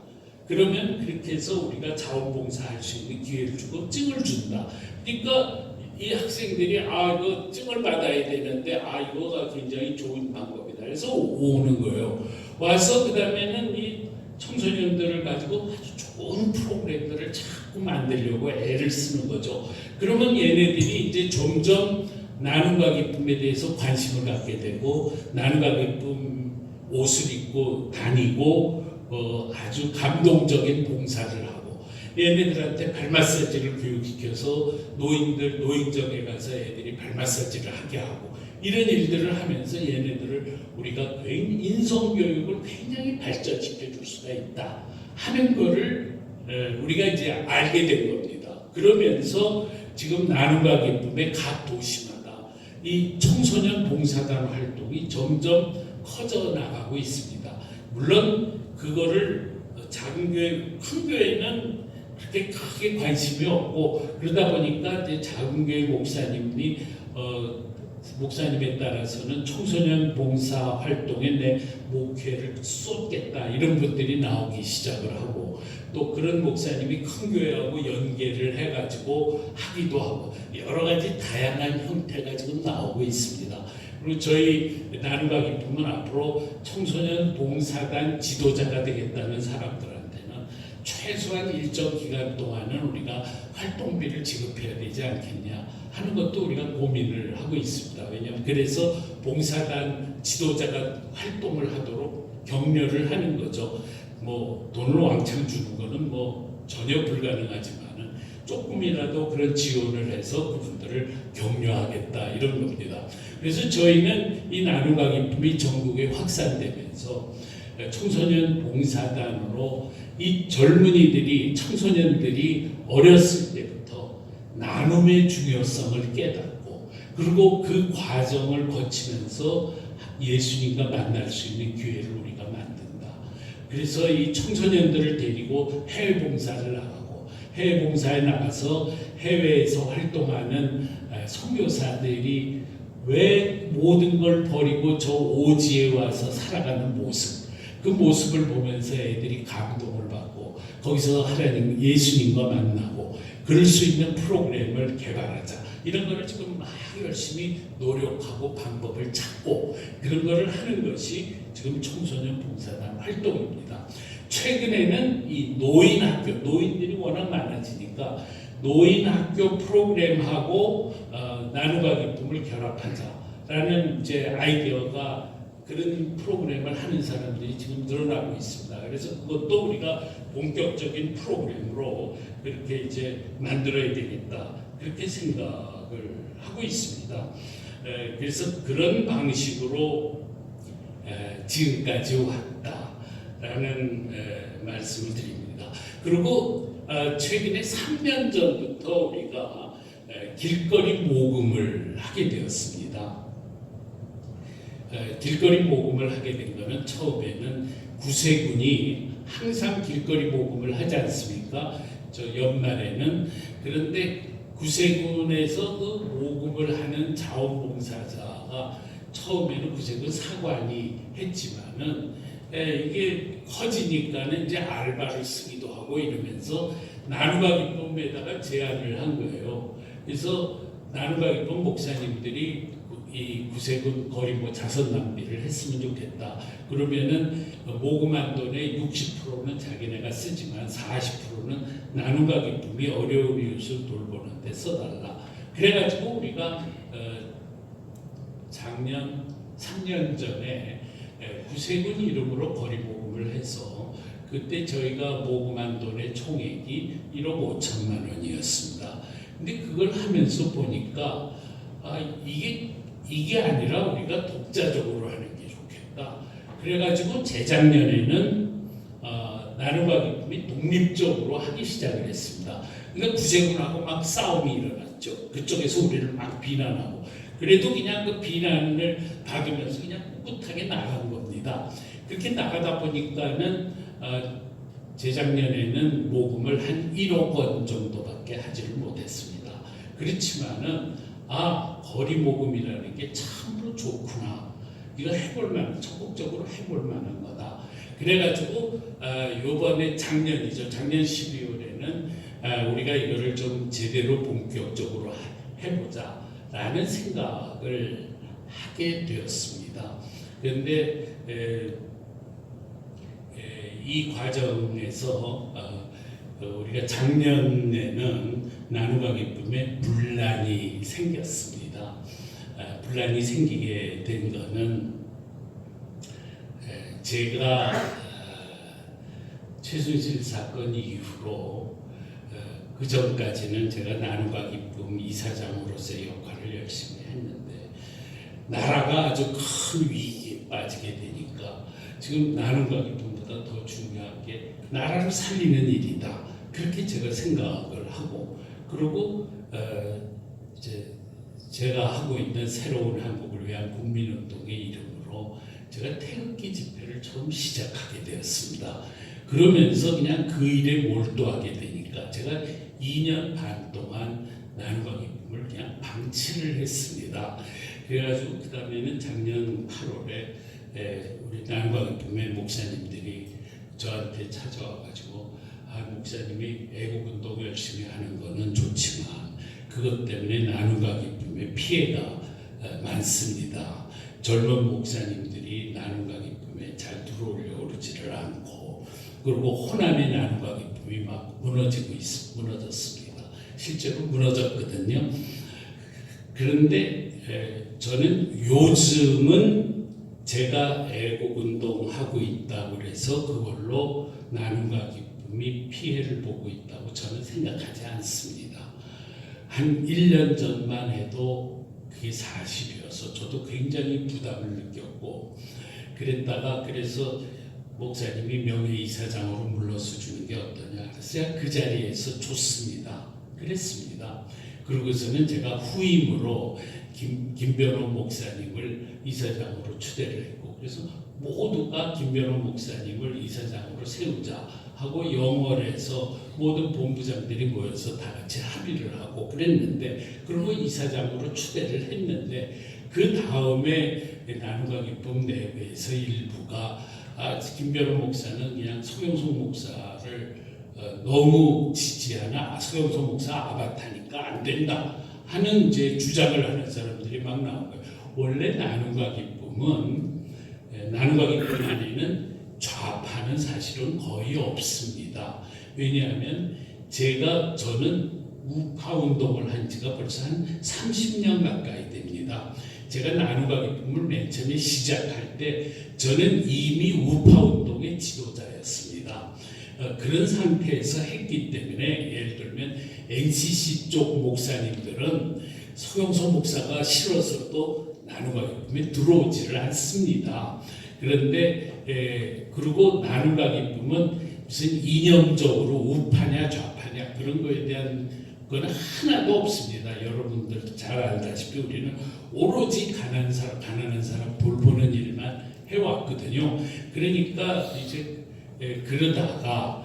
그러면 그렇게 해서 우리가 자원봉사할 수 있는 기회를 주고 증을 준다. 그러니까 이 학생들이 이거 증을 받아야 되는데 이거가 굉장히 좋은 방법이다. 그래서 오는 거예요. 와서 그 다음에는 이 청소년들을 가지고 아주 좋은 프로그램들을 자꾸 만들려고 애를 쓰는 거죠. 그러면 얘네들이 이제 점점 나눔과 기쁨에 대해서 관심을 갖게 되고 나눔과 기쁨 옷을 입고 다니고 아주 감동적인 봉사를 하고 얘네들한테 발 마사지를 교육시켜서 노인정에 가서 애들이 발 마사지를 하게 하고 이런 일들을 하면서 얘네들을 우리가 인성교육을 굉장히 발전시켜 줄 수가 있다 하는 거를 우리가 이제 알게 된 겁니다. 그러면서 지금 나눔과 기쁨의 각 도시마다 이 청소년 봉사단 활동이 점점 커져 나가고 있습니다. 물론 그거를 작은 교회, 큰 교회는 그렇게 크게 관심이 없고 그러다 보니까 이제 작은 교회 목사님에 따라서는 청소년 봉사 활동에 내 목회를 쏟겠다 이런 분들이 나오기 시작을 하고 또 그런 목사님이 큰 교회하고 연계를 해가지고 하기도 하고 여러 가지 다양한 형태가 지금 나오고 있습니다. 그리고 저희 나눔과 기쁨은 앞으로 청소년 봉사단 지도자가 되겠다는 사람들한테는 최소한 일정 기간 동안은 우리가 활동비를 지급해야 되지 않겠냐 하는 것도 우리가 고민을 하고 있습니다. 왜냐하면 그래서 봉사단 지도자가 활동을 하도록 격려를 하는 거죠. 돈을 왕창 주는 거는 전혀 불가능하지만은 조금이라도 그런 지원을 해서 그분들을 격려하겠다 이런 겁니다. 그래서 저희는 이 나눔과 기쁨이 전국에 확산되면서 청소년 봉사단으로 이 젊은이들이 청소년들이 어렸을 때부터 나눔의 중요성을 깨닫고 그리고 그 과정을 거치면서 예수님과 만날 수 있는 기회를 우리가 만든다. 그래서 이 청소년들을 데리고 해외 봉사를 나가고 해외 봉사에 나가서 해외에서 활동하는 선교사들이 왜 모든 걸 버리고 저 오지에 와서 살아가는 모습, 그 모습을 보면서 애들이 감동을 받고 거기서 하나님 예수님과 만나고 그럴 수 있는 프로그램을 개발하자. 이런 거를 지금 막 열심히 노력하고 방법을 찾고 그런 거를 하는 것이 지금 청소년 봉사단 활동입니다. 최근에는 이 노인 학교, 노인들이 워낙 많아지니까 노인 학교 프로그램하고 나눔과 기쁨을 결합하자라는 이제 아이디어가 그런 프로그램을 하는 사람들이 지금 늘어나고 있습니다. 그래서 그것도 우리가 본격적인 프로그램으로 그렇게 이제 만들어야 되겠다. 그렇게 생각을 하고 있습니다. 그래서 그런 방식으로 지금까지 왔다라는 말씀을 드립니다. 그리고 최근에 3년 전부터 우리가 길거리 모금을 하게 되었습니다. 길거리 모금을 하게 된 것은 처음에는 구세군이 항상 길거리 모금을 하지 않습니까? 저 연말에는. 그런데 구세군에서 그 모금을 하는 자원봉사자가 처음에는 구세군 사관이 했지만은 이게 커지니까는 이제 알바를 쓰기도 하고 이러면서 나눔과 기쁨에다가 제안을 한 거예요. 그래서 나눔과 기쁨 목사님들이 이 구세군 거리 자선 낭비를 했으면 좋겠다. 그러면은 모금한 돈의 60%는 자기네가 쓰지만 40%는 나눔과 기쁨이 어려운 이웃을 돌보는 데 써달라. 그래가지고 우리가 작년 3년 전에 구세군 이름으로 거리 모금을 해서 그때 저희가 모금한 돈의 총액이 1억 5천만 원이었습니다. 근데 그걸 하면서 보니까 이게 아니라 우리가 독자적으로 하는 게 좋겠다. 그래가지고 재작년에는 나눔과 기쁨이 독립적으로 하기 시작을 했습니다. 그러니까 구세군하고 막 싸움이 일어났죠. 그쪽에서 우리를 막 비난하고 그래도 그냥 그 비난을 받으면서 그냥 꿋꿋하게 나간 겁니다. 그렇게 나가다 보니까는 재작년에는 모금을 한 1억 원 정도밖에 하지를 못했습니다. 그렇지만은 거리 모금이라는 게 참으로 좋구나. 이거 해볼 만한, 적극적으로 해볼 만한 거다. 그래가지고 요번에 작년이죠. 작년 12월에는 우리가 이거를 좀 제대로 본격적으로 해보자라는 생각을 하게 되었습니다. 그런데 이 과정에서 우리가 작년에는 나눔과 기쁨에 분란이 생겼습니다. 분란이 생기게 된 것은 제가 최순실 사건 이후로 그 전까지는 제가 나눔과 기쁨 이사장으로서의 역할을 열심히 했는데 나라가 아주 큰 위기에 빠지게 되니까 지금 나눔과 기쁨보다 더 중요한 게 나라를 살리는 일이다. 그렇게 제가 생각을 하고 그리고 이제 제가 하고 있는 새로운 한국을 위한 국민운동의 이름으로 제가 태극기 집회를 처음 시작하게 되었습니다. 그러면서 그냥 그 일에 몰두하게 되니까 제가 2년 반 동안 나눔과 기쁨을 그냥 방치를 했습니다. 그래가지고 그 다음에는 작년 8월에 우리 나눔과 기쁨의 목사님들이 저한테 찾아와가지고 목사님이 애국운동 열심히 하는 거는 좋지만 그것 때문에 나눔과 기쁨의 피해가 많습니다. 젊은 목사님들이 나눔과 기쁨에 잘 들어오려고 그러지를 않고 그리고 호남의 나눔과 기쁨이 막 무너졌습니다. 실제로 무너졌거든요. 그런데 저는 요즘은 제가 애국운동하고 있다고 해서 그걸로 나눔과 기쁨이 피해를 보고 있다고 저는 생각하지 않습니다. 한 1년 전만 해도 그게 사실이어서 저도 굉장히 부담을 느꼈고 그랬다가 그래서 목사님이 명예이사장으로 물러서 주는 게 어떠냐 그래서 그 자리에서 좋습니다. 그랬습니다. 그러고서는 제가 후임으로 김변호 목사님을 이사장으로 추대를 했고 그래서 모두가 김변호 목사님을 이사장으로 세우자 하고 영월에서 모든 본부장들이 모여서 다 같이 합의를 하고 그랬는데 그리고 이사장으로 추대를 했는데 그 다음에 나눔과 기쁨 내부에서 일부가 김변호 목사는 그냥 서경석 목사를 너무 지지하나 서경석 목사 아바타니까 안 된다 하는 이제 주장을 하는 사람들이 막 나온 거예요. 원래 나눔과 기쁨은 나눔과 기쁨 안에는 좌파는 사실은 거의 없습니다. 왜냐하면 저는 우파 운동을 한 지가 벌써 한 30년 가까이 됩니다. 제가 나눔과 기쁨을 맨 처음에 시작할 때 저는 이미 우파 운동의 지도자였습니다. 그런 상태에서 했기 때문에 예를 들면 NCC 쪽 목사님들은 서경석 목사가 싫어서도 나눔과 기쁨에 들어오지를 않습니다. 그런데 그리고 나눔과 기쁨은 무슨 이념적으로 우파냐 좌파냐 그런 거에 대한 건 하나도 없습니다. 여러분들도 잘 알다시피 우리는 오로지 가난한 사람 돌보는 일만 해왔거든요. 그러니까 이제 그러다가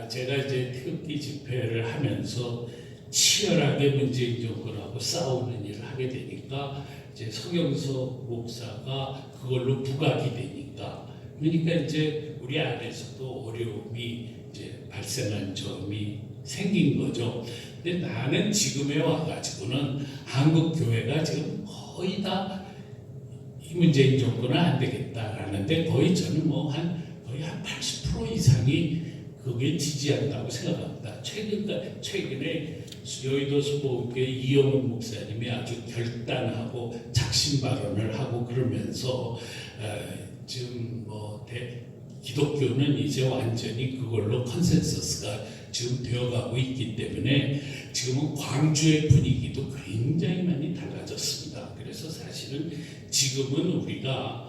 제가 이제 태극기 집회를 하면서 치열하게 문재인 정권하고 싸우는 일을 하게 되니까 이제 서경석 목사가 그걸로 부각이 되니까 그러니까 이제 우리 안에서도 어려움이 이제 발생한 점이 생긴 거죠. 근데 나는 지금에 와가지고는 한국 교회가 지금 거의 다 이 문재인 정권은 안 되겠다라는데 거의 저는 거의 한 80% 이상이 그게 지지한다고 생각합니다. 최근에 여의도 수보교회 이영훈 목사님이 아주 결단하고 작심 발언을 하고 그러면서 지금 기독교는 이제 완전히 그걸로 컨센서스가 지금 되어가고 있기 때문에 지금은 광주의 분위기도 굉장히 많이 달라졌습니다. 그래서 사실은 지금은 우리가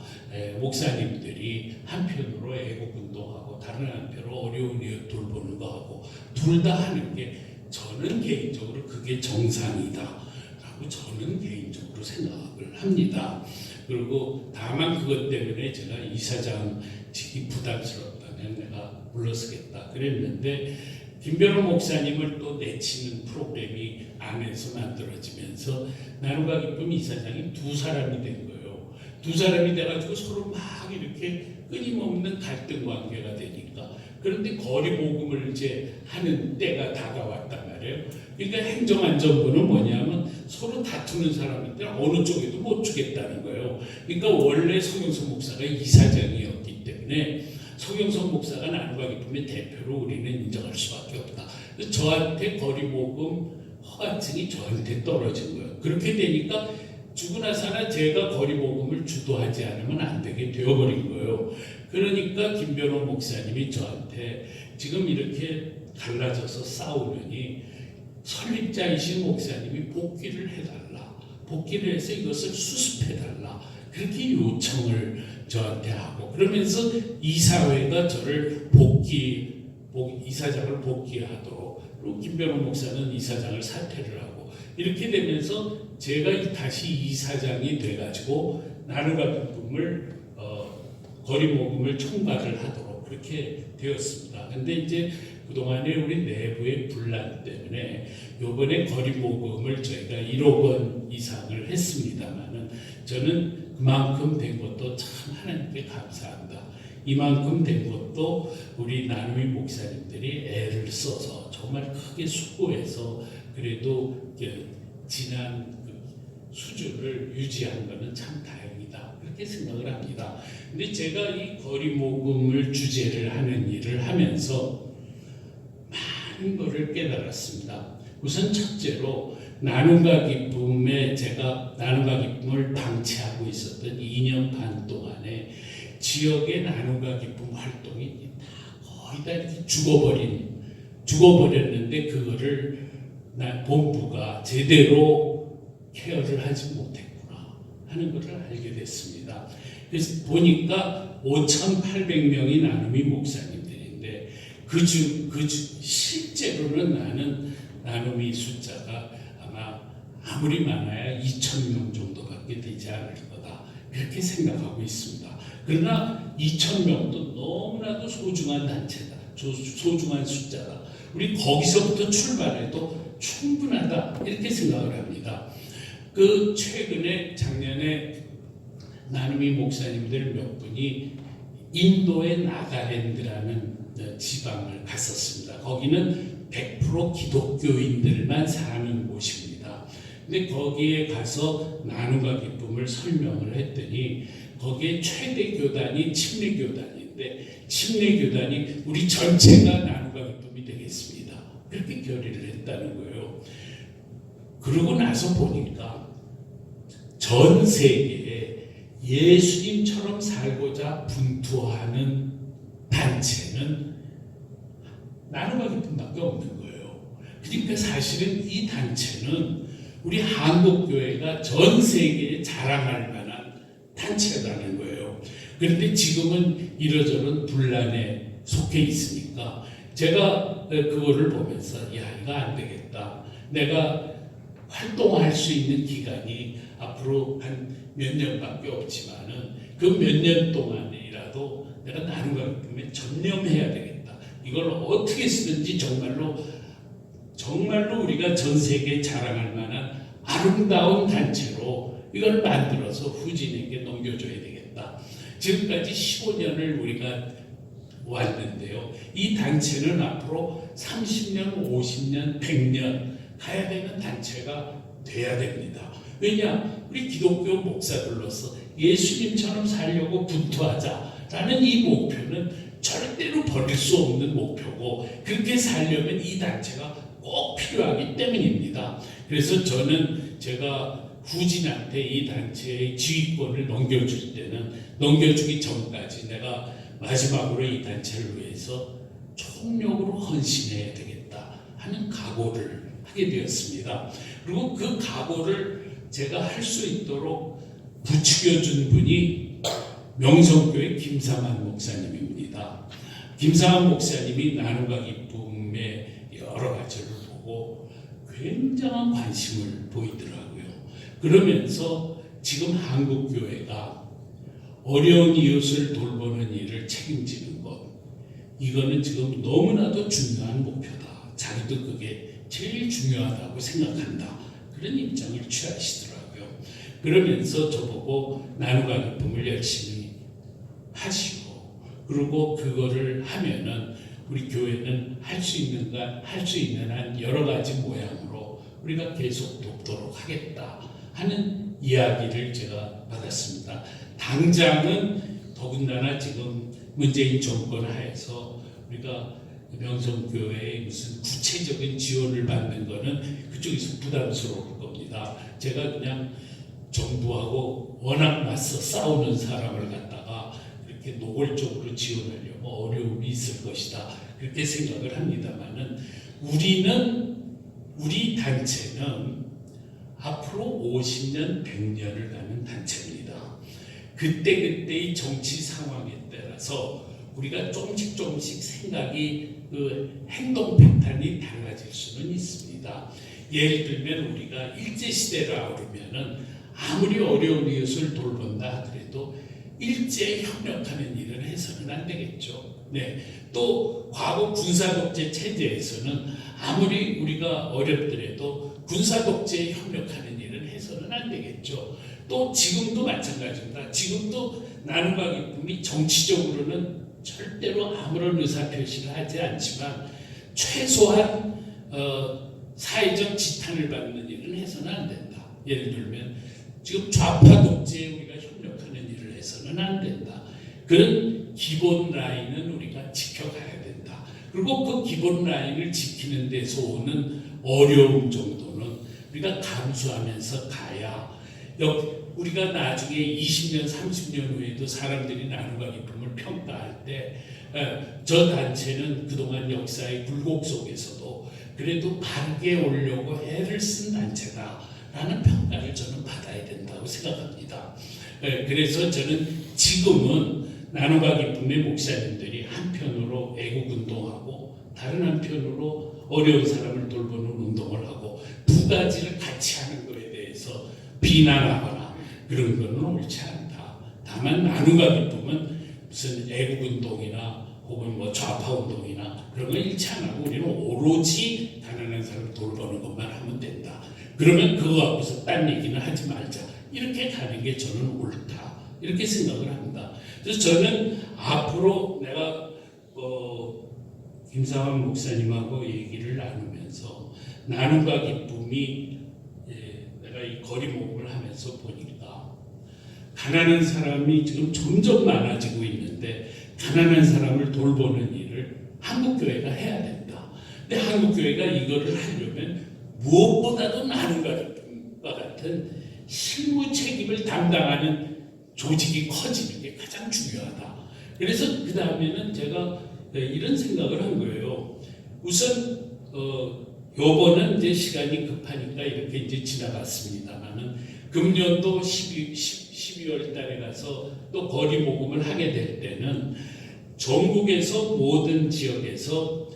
목사님들이 한편으로 애국운동하고 다른 한편으로 어려운 이웃 돌보는 거하고 둘 다 하는 게 저는 개인적으로 그게 정상이다 라고 저는 개인적으로 생각을 합니다. 그리고 다만 그것 때문에 제가 이사장직이 부담스럽다면 내가 물러서겠다 그랬는데 김변호 목사님을 또 내치는 프로그램이 안에서 만들어지면서 나눔과 기쁨 이사장이 두 사람이 된 거예요. 두 사람이 돼가지고 서로 막 이렇게 끊임없는 갈등 관계가 되니까 그런데 거리 모금을 이제 하는 때가 다가왔단 말이에요. 그러니까 행정안전부는 뭐냐면 서로 다투는 사람한테 어느 쪽에도 못 주겠다는 거예요. 그러니까 원래 서경석 목사가 이사장이었기 때문에 서경석 목사가 나눔과 기쁨의 대표로 우리는 인정할 수밖에 없다. 저한테 거리 모금 허가증이 저한테 떨어진 거예요. 그렇게 되니까 죽으나 사나 제가 거리 모금을 주도하지 않으면 안 되게 되어버린 거예요. 그러니까 김변호 목사님이 저한테 지금 이렇게 갈라져서 싸우느니 설립자이신 목사님이 복귀를 해달라. 복귀를 해서 이것을 수습해달라. 그렇게 요청을 저한테 하고 그러면서 이사회가 저를 이사장을 복귀하도록 그리고 김변호 목사는 이사장을 사퇴를 하고 이렇게 되면서 제가 다시 이사장이 돼가지고 나눔과 기쁨을 거리 모금을 총괄을 하도록 그렇게 되었습니다. 근데 이제 그동안에 우리 내부의 분란 때문에 요번에 거리 모금을 저희가 1억 원 이상을 했습니다만은 저는 그만큼 된 것도 참 하나님께 감사합니다. 이만큼 된 것도 우리 나눔의 목사님들이 애를 써서 정말 크게 수고해서 그래도 지난 수준을 유지한 것은 참 다행이다 그렇게 생각을 합니다. 근데 제가 이 거리 모금을 주제를 하는 일을 하면서 많은 것을 깨달았습니다. 우선 첫째로 나눔과 기쁨에 제가 나눔과 기쁨을 방치하고 있었던 2년 반 동안에 지역의 나눔과 기쁨 활동이 거의 다 이렇게 죽어버렸는데 그거를 본부가 제대로 케어를 하지 못했구나 하는 것을 알게 됐습니다. 그래서 보니까 5,800명이 나눔이 목사님들인데 실제로는 나눔이 숫자가 아무리 많아야 2,000명 정도밖에 되지 않을 거다 그렇게 생각하고 있습니다. 그러나 2,000명도 너무나도 소중한 단체다, 소중한 숫자다. 우리 거기서부터 출발해도 충분하다 이렇게 생각을 합니다. 그 최근에 작년에 나눔이 목사님들 몇 분이 인도의 나가랜드라는 지방을 갔었습니다. 거기는 100% 기독교인들만 사는 곳입니다. 근데 거기에 가서 나눔과 기쁨을 설명을 했더니 거기에 최대 교단이 침례교단인데 침례교단이 우리 전체가 나눔과 기쁨이 되겠습니다. 그렇게 결의를 했다는 거예요. 그러고 나서 보니까 전 세계에 예수님처럼 살고자 분투하는 단체는 나눔과 기쁨밖에 없는 거예요. 그러니까 사실은 이 단체는 우리 한국교회가 전 세계에 자랑할 만한 단체라는 거예요. 그런데 지금은 이러저런 분란에 속해 있으니까 제가 그거를 보면서 야, 이거 안 되겠다. 내가 활동할 수 있는 기간이 앞으로 한 몇 년밖에 없지만은 그 몇 년 동안이라도 내가 나눔과 기쁨에 전념해야 되겠다. 이걸 어떻게 쓰든지 정말로 우리가 전 세계에 자랑할 만한 아름다운 단체로 이걸 만들어서 후진에게 넘겨줘야 되겠다. 지금까지 15년을 우리가 왔는데요. 이 단체는 앞으로 30년, 50년, 100년 가야 되는 단체가 돼야 됩니다. 왜냐? 우리 기독교 목사들로서 예수님처럼 살려고 분투하자라는 이 목표는 절대로 버릴 수 없는 목표고 그렇게 살려면 이 단체가 꼭 필요하기 때문입니다. 그래서 저는 제가 후진한테 이 단체의 지휘권을 넘겨줄 때는 넘겨주기 전까지 내가 마지막으로 이 단체를 위해서 총력으로 헌신해야 되겠다 하는 각오를 하게 되었습니다. 그리고 그 각오를 제가 할 수 있도록 부추겨준 분이 명성교회 김상환 목사님입니다. 김상환 목사님이 나눔과 기쁨의 여러 가지를 보고 굉장한 관심을 보이더라고요. 그러면서 지금 한국교회가 어려운 이웃을 돌보는 일을 책임지는 것, 이거는 지금 너무나도 중요한 목표다. 자기도 그게 제일 중요하다고 생각한다. 그런 입장을 취하시더라고요. 그러면서 저보고 나눔과 기쁨을 열심히 하시고 그리고 그거를 하면은 우리 교회는 할 수 있는 한 여러 가지 모양으로 우리가 계속 돕도록 하겠다 하는 이야기를 제가 받았습니다. 당장은 더군다나 지금 문재인 정권 하에서 우리가 명성교회에 무슨 구체적인 지원을 받는 거는 그쪽에서 부담스러울 겁니다. 제가 그냥 정부하고 워낙 맞서 싸우는 사람을 갖다가 이렇게 노골적으로 지원하려면 어려움이 있을 것이다. 그렇게 생각을 합니다만은 우리 단체는 앞으로 50년, 100년을 가는 단체입니다. 그때그때의 정치 상황에 따라서 우리가 조금씩 생각이 행동 패턴이 달라질 수는 있습니다. 예를 들면 우리가 일제시대라 그러면은 아무리 어려운 이웃을 돌본다 하더라도 일제에 협력하는 일을 해서는 안 되겠죠. 네. 또 과거 군사독재 체제에서는 아무리 우리가 어렵더라도 군사독재에 협력하는 일을 해서는 안 되겠죠. 또 지금도 마찬가지입니다. 지금도 나눔과 기쁨이 정치적으로는 절대로 아무런 의사표시를 하지 않지만 최소한 사회적 지탄을 받는 일은 해서는 안 된다. 예를 들면 지금 좌파 독재에 우리가 협력하는 일을 해서는 안 된다. 그런 기본 라인은 우리가 지켜가야 된다. 그리고 그 기본 라인을 지키는 데서 오는 어려움 정도는 우리가 감수하면서 가야 우리가 나중에 20년, 30년 후에도 사람들이 나눔과 기쁨을 평가할 때 저 단체는 그동안 역사의 굴곡 속에서도 그래도 바르게 오려고 애를 쓴 단체다라는 평가를 저는 받아야 된다고 생각합니다. 그래서 저는 지금은 나눔과 기쁨의 목사님들이 한편으로 애국운동하고 다른 한편으로 어려운 사람을 돌보는 운동을 하고 두 가지를 같이 하는 것에 대해서 비난하거나 그런 거는 옳지 않다. 다만 나눔과 기쁨은 무슨 애국운동이나 혹은 뭐 좌파 운동이나 그런 거 일치 안 하고 우리는 오로지 가난한 사람 돌보는 것만 하면 된다. 그러면 그거 갖고서 딴 얘기는 하지 말자. 이렇게 가는 게 저는 옳다. 이렇게 생각을 합니다. 그래서 저는 앞으로 내가 김상환 목사님하고 얘기를 나누면서 나눔과 기쁨이 내가 이 거리 모임을 하면서 보니까 가난한 사람이 지금 점점 많아지고 있는데 같은 사람을 돌보는 일을 한국교회가 해야 된다. 근데 한국교회가 이거를 하려면 무엇보다도 나눔과 같은 실무 책임을 담당하는 조직이 커지는 게 가장 중요하다. 그래서 그 다음에는 제가 이런 생각을 한 거예요. 우선 요번은 이제 시간이 급하니까 이렇게 이제 지나갔습니다만은 금년도 12월 달에 가서 또 거리 모금을 하게 될 때는 전국에서 모든 지역에서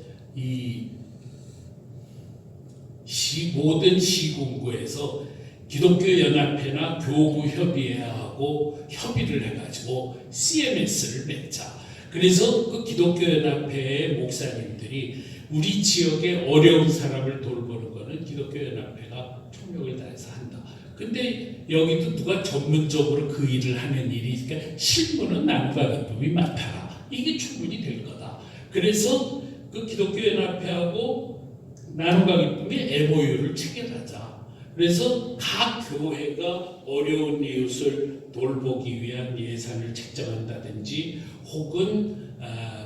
모든 시군구에서 기독교연합회나 교구협의회하고 협의를 해가지고 CMS를 맺자. 그래서 그 기독교연합회의 목사님들이 우리 지역의 어려운 사람을 돌보는 거는 기독교연합회가 총력을 다해서 한다. 근데 여기도 누가 전문적으로 그 일을 하는 일이 있으니까 실무는 나눔과 기쁨이 맡아라. 이게 충분히 될 거다. 그래서 그 기독교연합회하고 나눔과 기쁨이 MOU를 체결하자. 그래서 각 교회가 어려운 이웃을 돌보기 위한 예산을 책정한다든지 혹은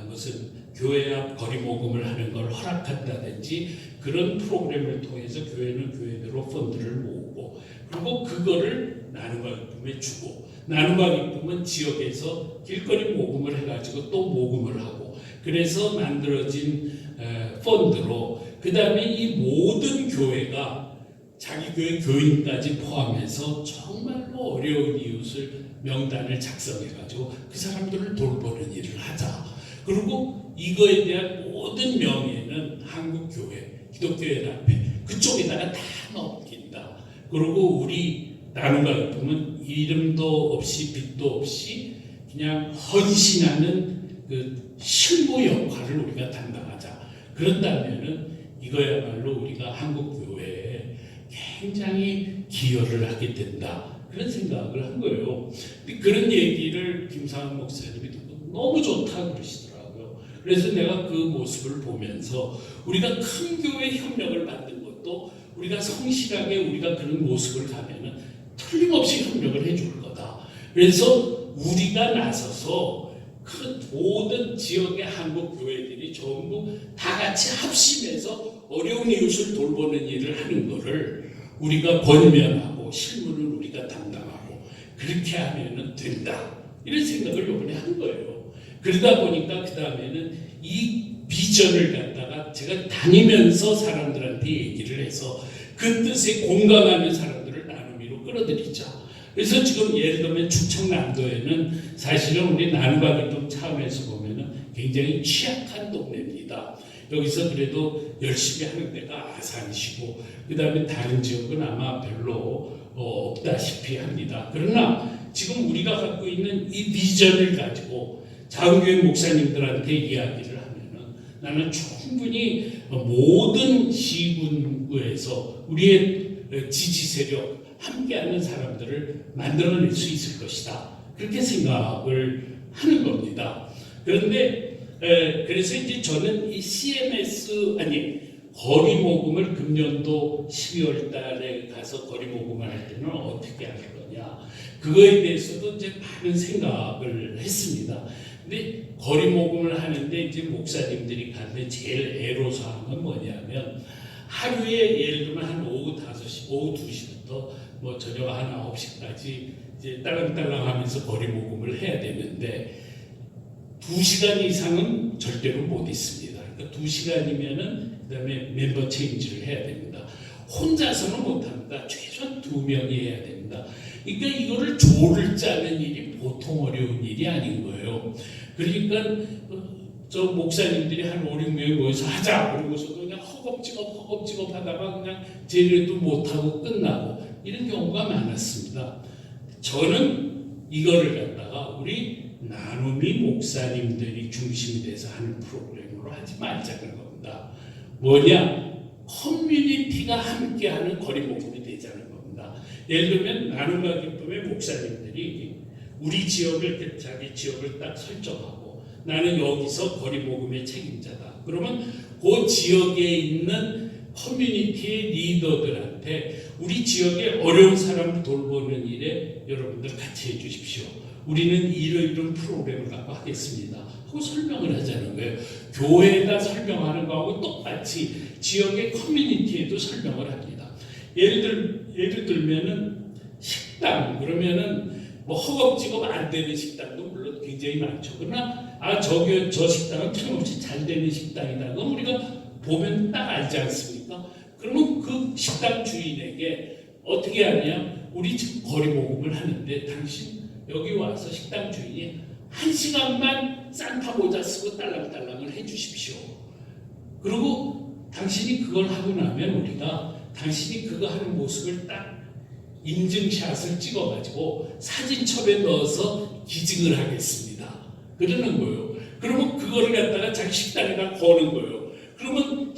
무슨 교회 앞 거리 모금을 하는 걸 허락한다든지 그런 프로그램을 통해서 교회는 교회대로 펀드를 모으고 그리고 그거를 나눔과 기쁨에 주고 나눔과 기쁨은 지역에서 길거리 모금을 해가지고 또 모금을 하고 그래서 만들어진 펀드로 그 다음에 이 모든 교회가 자기 교회 교인까지 포함해서 정말로 어려운 이웃을 명단을 작성해가지고 그 사람들을 돌보는 일을 하자. 그리고 이거에 대한 모든 명예는 한국교회, 기독교연합회 그쪽에다가 다 넘긴다. 그리고 우리 나눔과 기쁨은 이름도 없이 빛도 없이 그냥 헌신하는 그 실무 역할을 우리가 담당하자. 그런다면은 이거야말로 우리가 한국교회에 굉장히 기여를 하게 된다. 그런 생각을 한 거예요. 근데 그런 얘기를 김상환 목사님이 듣고 너무 좋다고 그러시더라고요. 그래서 내가 그 모습을 보면서 우리가 큰 교회 협력을 만든 것도 우리가 성실하게 우리가 그런 모습을 가면은 틀림없이 협력을 해줄 거다. 그래서 우리가 나서서 그 모든 지역의 한국 교회들이 전부 다 같이 합심해서 어려운 이웃을 돌보는 일을 하는 거를 우리가 권면하고 실무를 우리가 담당하고 그렇게 하면은 된다. 이런 생각을 이번에 한 거예요. 그러다 보니까 그 다음에는 이 비전을 갖다가 제가 다니면서 사람들한테 얘기를 해서 그 뜻에 공감하는 사람들을 나눔이로 끌어들이자. 그래서 지금 예를 들면 충청남도에는 사실은 우리 나눔과 기쁨 차원에서 보면은 굉장히 취약한 동네입니다. 여기서 그래도 열심히 하는 데가 아산이시고 그 다음에 다른 지역은 아마 별로 없다시피 합니다. 그러나 지금 우리가 갖고 있는 이 비전을 가지고 자은교회 목사님들한테 이야기를 하면은 나는 충분히 모든 시군구에서 우리의 지지 세력 함께하는 사람들을 만들어낼 수 있을 것이다. 그렇게 생각을 하는 겁니다. 그런데 그래서 이제 저는 이 CMS 거리 모금을 금년도 12월 달에 가서 거리 모금을 할 때는 어떻게 할 거냐 그거에 대해서도 이제 많은 생각을 했습니다. 근데 거리 모금을 하는데 이제 목사님들이 가는데 제일 애로사항은 건 뭐냐면 하루에 예를 들면 한 오후 5시, 오후 2시부터 뭐 저녁 한 9시까지 이제 딸랑딸랑하면서 거리 모금을 해야 되는데 2시간 이상은 절대로 못 있습니다. 그러니까 2시간이면은 그다음에 멤버 체인지를 해야 됩니다. 혼자서는 못합니다. 최소한 2명이 해야 됩니다. 그러니까 이거를 조를 짜는 일이 보통 어려운 일이 아닌 거예요. 그러니까 저 목사님들이 한 5, 6명이 모여서 하자 그러고서도 그냥 허겁지겁 하다가 그냥 제대로 못하고 끝나고 이런 경우가 많았습니다. 저는 이거를 갖다가 우리 나눔이 목사님들이 중심이 돼서 하는 프로그램으로 하지 말자는 겁니다. 뭐냐? 커뮤니티가 함께하는 거리목음이 되자는 겁니다. 예를 들면 나눔과 기쁨의 목사님들이 우리 지역을 자기 지역을 딱 설정하고 나는 여기서 거리목음의 책임자다. 그러면 그 지역에 있는 커뮤니티의 리더들한테 우리 지역의 어려운 사람을 돌보는 일에 여러분들 같이 해주십시오. 우리는 이런 프로그램을 갖고 하겠습니다. 하고 설명을 하자는 거예요. 교회에다 설명하는 거하고 똑같이 지역의 커뮤니티에도 설명을 합니다. 예를 들면은 식당 그러면은 뭐 허겁지겁 안 되는 식당도 물론 굉장히 많죠. 그러나 저 식당은 틀림없이 잘 되는 식당이다. 그럼 우리가 보면 딱 알지 않습니까? 그러면 그 식당 주인에게 어떻게 하냐? 우리 지금 거리 모금을 하는데 당신 여기 와서 식당 주인이 1시간만 산타 모자 쓰고 딸랑딸랑을 해주십시오. 그리고 당신이 그걸 하고 나면 우리가 당신이 그거 하는 모습을 딱 인증샷을 찍어가지고 사진첩에 넣어서 기증을 하겠습니다. 그러는 거예요. 그러면 그거를 갖다가 자기 식당에다 거는 거예요. 그러면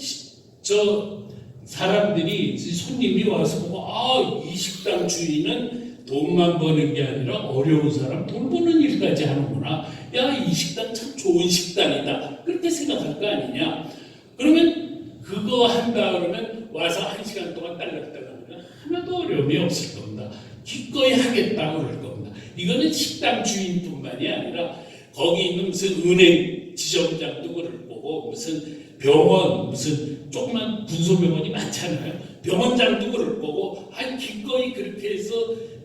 저 사람들이 손님이 와서 보고 이 식당 주인은 돈만 버는 게 아니라 어려운 사람 돌보는 일까지 하는구나. 야, 이 식당 참 좋은 식당이다. 그렇게 생각할 거 아니냐. 그러면 그거 한다 그러면 와서 1시간 동안 딸랑딸랑 하나도 어려움이 없을 겁니다. 기꺼이 하겠다고 그럴 겁니다. 이거는 식당 주인뿐만이 아니라 거기 있는 무슨 은행 지점장도 그럴 거고 무슨 병원 무슨 조그만 군소병원이 많잖아요. 병원장도 그럴 거고 기꺼이 그렇게 해서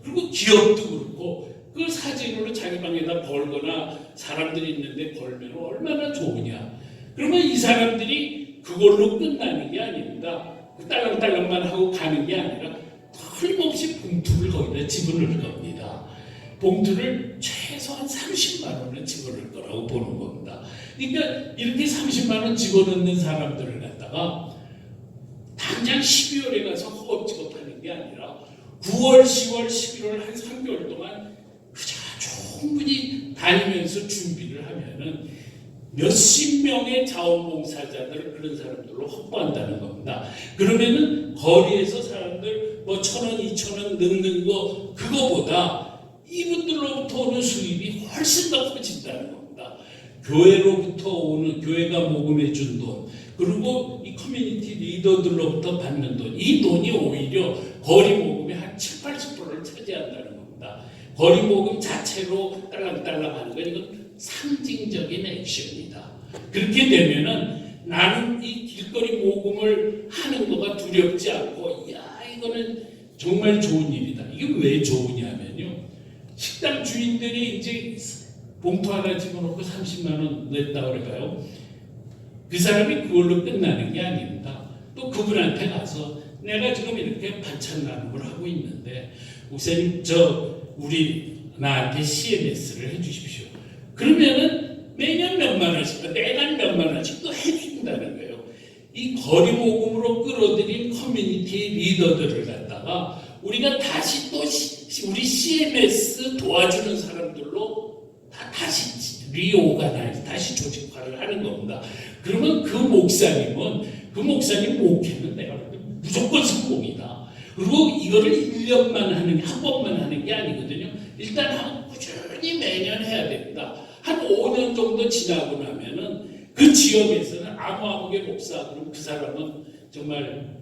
그리고 기업도 그렇고 그 사진으로 자기 방에다 걸거나 사람들이 있는데 걸면 얼마나 좋으냐. 그러면 이 사람들이 그걸로 끝나는 게 아닙니다. 딸랑딸랑만 하고 가는 게 아니라 틀림없이 봉투를 거기다 집어넣을 겁니다. 봉투를 최소한 30만 원은 집어넣을 거라고 보는 겁니다. 그러니까 이렇게 30만 원 집어넣는 사람들을 갖다가 당장 12월에 가서 허겁지겁 하는 게 아니라 9월, 10월, 11월 한 3개월 동안 그저 충분히 다니면서 준비를 하면은 몇십 명의 자원봉사자들을 그런 사람들로 확보한다는 겁니다. 그러면은 거리에서 사람들 뭐 1,000원, 2,000원 넣는 거 그거보다 이분들로부터 오는 수입이 훨씬 더 커진다는 겁니다. 교회로부터 오는 교회가 모금해 준 돈 그리고 이 커뮤니티 리더들로부터 받는 돈 이 돈이 오히려 거리 모금의 한 7, 80%를 차지한다는 겁니다. 거리 모금 자체로 딸랑딸랑 하는 건 이건 상징적인 액션이다. 그렇게 되면은 나는 이 길거리 모금을 하는 거가 두렵지 않고 이거는 정말 좋은 일이다. 이게 왜 좋으냐면요. 식당 주인들이 이제 봉투 하나 집어넣고 30만 원 냈다 그럴까요? 그 사람이 그걸로 끝나는 게 아닙니다. 또 그분한테 가서 내가 지금 이렇게 반찬 나눔을 하고 있는데 목사님 나한테 CMS를 해주십시오. 그러면은 매년 몇만 원씩, 매달 몇만 원씩 또 해준다는 거예요. 이 거리 모금으로 끌어들인 커뮤니티 리더들을 갖다가 우리가 다시 또 우리 CMS 도와주는 사람들로 다시 리오가나이즈, 다시 조직화를 하는 겁니다. 그러면 그 목사님 목회는 내가 무조건 성공이다. 그리고 이거를 1년만 한 번만 하는 게 아니거든요. 일단 하고 꾸준히 매년 해야 됩니다. 한 5년 정도 지나고 나면은 그 지역에서는 아무아무개 목사 그럼 그 사람은 정말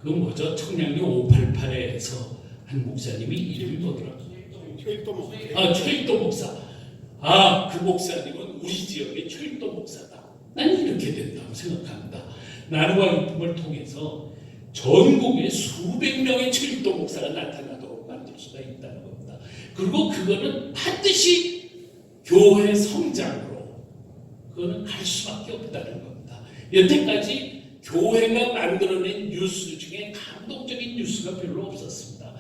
청량리 588에서 한 목사님이 이름이 뭐더라? 최일도 목사. 그 목사님은 우리 지역의 최일도 목사다. 나는 이렇게 된다고 생각합니다. 나눔과 기쁨을 통해서 전국에 수백 명의 최일도 목사가 나타나도록 만들 수가 있다는 겁니다. 그리고 그거는 반드시 교회 성장으로 그거는 갈 수밖에 없다는 겁니다. 여태까지 교회가 만들어낸 뉴스 중에 감동적인 뉴스가 별로 없었습니다.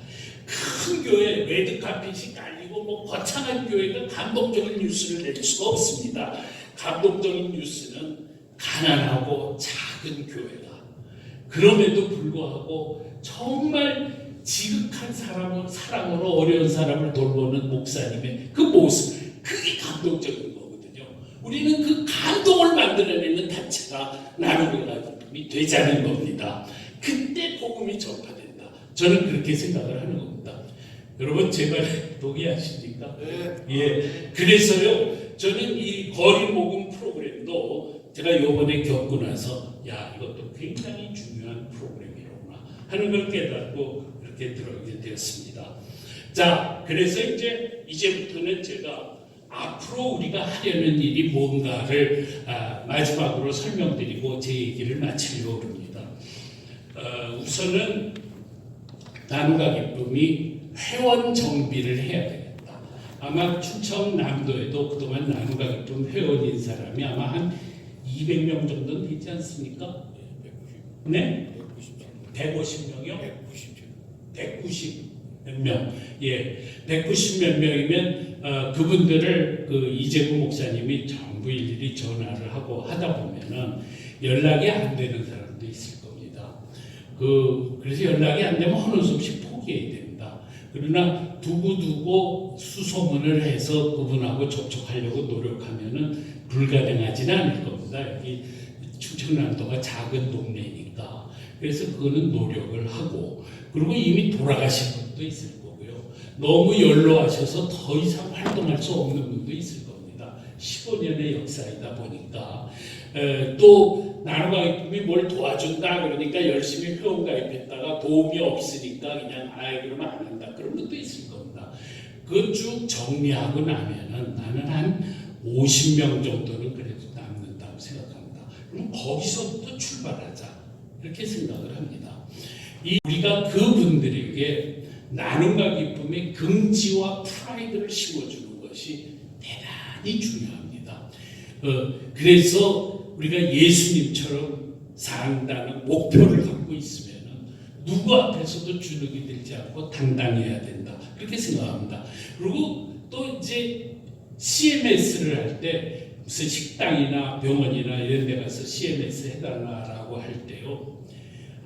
큰 교회 레드카펫이 깔리고 뭐 거창한 교회가 감동적인 뉴스를 낼 수가 없습니다. 감동적인 뉴스는 가난하고 작은 교회가 그럼에도 불구하고 정말 지극한 사랑으로 어려운 사람을 돌보는 목사님의 그 모습, 그게 감동적인 거거든요. 우리는 그 감동을 만들어내는 단체가 나눔이 되자는 겁니다. 그때 복음이 전파된다. 저는 그렇게 생각을 하는 겁니다. 여러분 제 말에 동의하십니까? 네. 예. 그래서요, 저는 이 거리 복음 프로그램도 제가 이번에 겪고 나서 야, 이것도 굉장히 중요한 프로그램이로구나 하는 걸 깨닫고 그렇게 들어오게 되었습니다. 자, 그래서 이제부터는 제가 앞으로 우리가 하려는 일이 뭔가를 마지막으로 설명드리고 제 얘기를 마치려고 합니다. 우선은 나눔과 기쁨이 회원 정비를 해야 되겠다. 아마 충청남도에도 그동안 나눔과 기쁨 회원인 사람이 아마 한 200명 정도는 되지 않습니까? 네? 150명이요? 190 몇 명. 예, 190 몇 명이면 그분들을 그 이재구 목사님이 전부 일일이 전화를 하고 하다 보면은 연락이 안 되는 사람도 있을 겁니다. 그래서 연락이 안 되면 하는 수 없이 포기해야 됩니다. 그러나 두고두고 수소문을 해서 그분하고 접촉하려고 노력하면은 불가능하지는 않을 겁니다. 여기 충청남도가 작은 동네니까. 그래서 그거는 노력을 하고, 그리고 이미 돌아가신 분도 있을 거고요. 너무 연로하셔서 더 이상 활동할 수 없는 분도 있을 겁니다. 15년의 역사이다 보니까 또 나눔과 기쁨이 뭘 도와준다 그러니까 열심히 회원 가입했다가 도움이 없으니까 그냥 그러면 안 한다 그런 분도 있을 겁니다. 그 쭉 정리하고 나면은 나는 한 50명 정도는 그래도 남는다고 생각합니다. 그럼 거기서부터 출발하자 이렇게 생각을 합니다. 우리가 그분들에게 나눔과 기쁨의 긍지와 프라이드를 심어주는 것이 대단히 중요합니다. 그래서 우리가 예수님처럼 산다는 목표를 갖고 있으면 누구 앞에서도 주눅이 들지 않고 당당해야 된다. 그렇게 생각합니다. 그리고 또 이제 CMS를 할 때 무슨 식당이나 병원이나 이런 데 가서 CMS 해달라고 할 때요.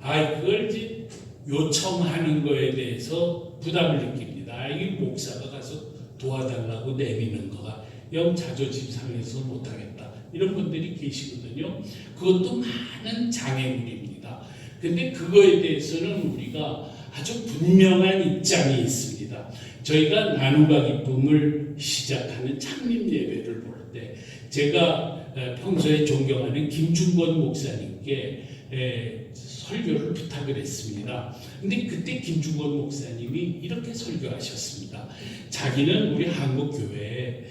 그걸 이제 요청하는 거에 대해서 부담을 느낍니다. 이 목사가 가서 도와달라고 내미는 거가 영 자존심 상해서 못하겠다. 이런 분들이 계시거든요. 그것도 많은 장애물입니다. 근데 그거에 대해서는 우리가 아주 분명한 입장이 있습니다. 저희가 나눔과 기쁨을 시작하는 창립 예배를 볼 때 제가 평소에 존경하는 김중권 목사님께 설교를 부탁을 했습니다. 근데 그때 김중권 목사님이 이렇게 설교하셨습니다. 자기는 우리 한국교회에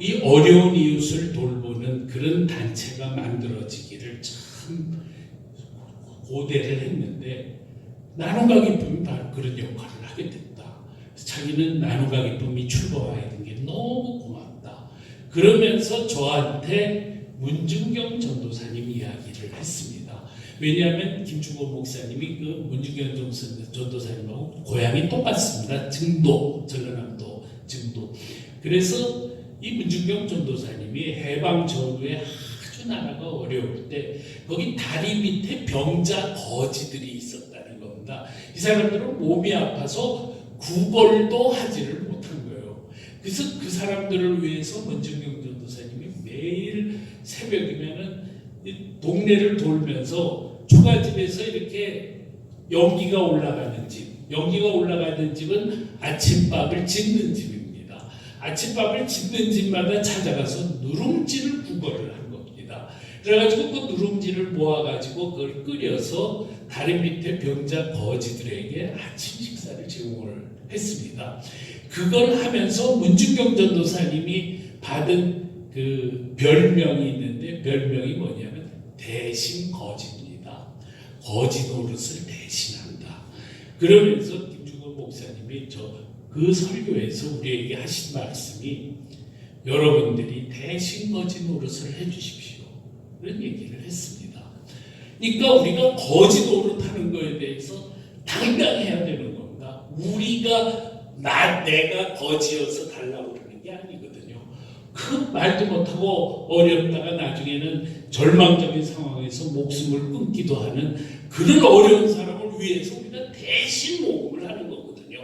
이 어려운 이웃을 돌보는 그런 단체가 만들어지기를 참 고대를 했는데 나눔과 기쁨이 바로 그런 역할을 하게 됐다. 자기는 나눔과 기쁨이 출범하게 된 게 너무 고맙다. 그러면서 저한테 문중경 전도사님 이야기를 했습니다. 왜냐하면 김중권 목사님이 그 문중경 전도사님하고 고향이 똑같습니다. 증도, 전라남도 증도. 그래서 이 문중경 전도사님이 해방 전후에 아주 나라가 어려울 때 거기 다리 밑에 병자 거지들이 있었다는 겁니다. 이 사람들은 몸이 아파서 구걸도 하지를 못한 거예요. 그래서 그 사람들을 위해서 문중경 전도사님이 매일 새벽이면은 동네를 돌면서 초가집에서 이렇게 연기가 올라가는 집은 아침밥을 짓는 집입니다. 아침밥을 짓는 집마다 찾아가서 누룽지를 구걸을 한 겁니다. 그래가지고 그 누룽지를 모아가지고 그걸 끓여서 다리 밑에 병자 거지들에게 아침 식사를 제공을 했습니다. 그걸 하면서 문중경 전도사님이 받은 그 별명이 있는데 별명이 뭐냐면 대신 거지입니다. 거지 노릇을 대신한다. 그러면서 김중권 목사님이 그 설교에서 우리에게 하신 말씀이 여러분들이 대신 거지 노릇을 해주십시오. 그런 얘기를 했습니다. 그러니까 우리가 거지 노릇하는 거에 대해서 당당해야 되는 겁니다. 우리가 내가 거지여서 달라고 그러는 게 아니거든요. 그 말도 못하고 어렵다가 나중에는 절망적인 상황에서 목숨을 끊기도 하는 그런 어려운 사람을 위해서 우리가 대신 모금을 하는 거거든요.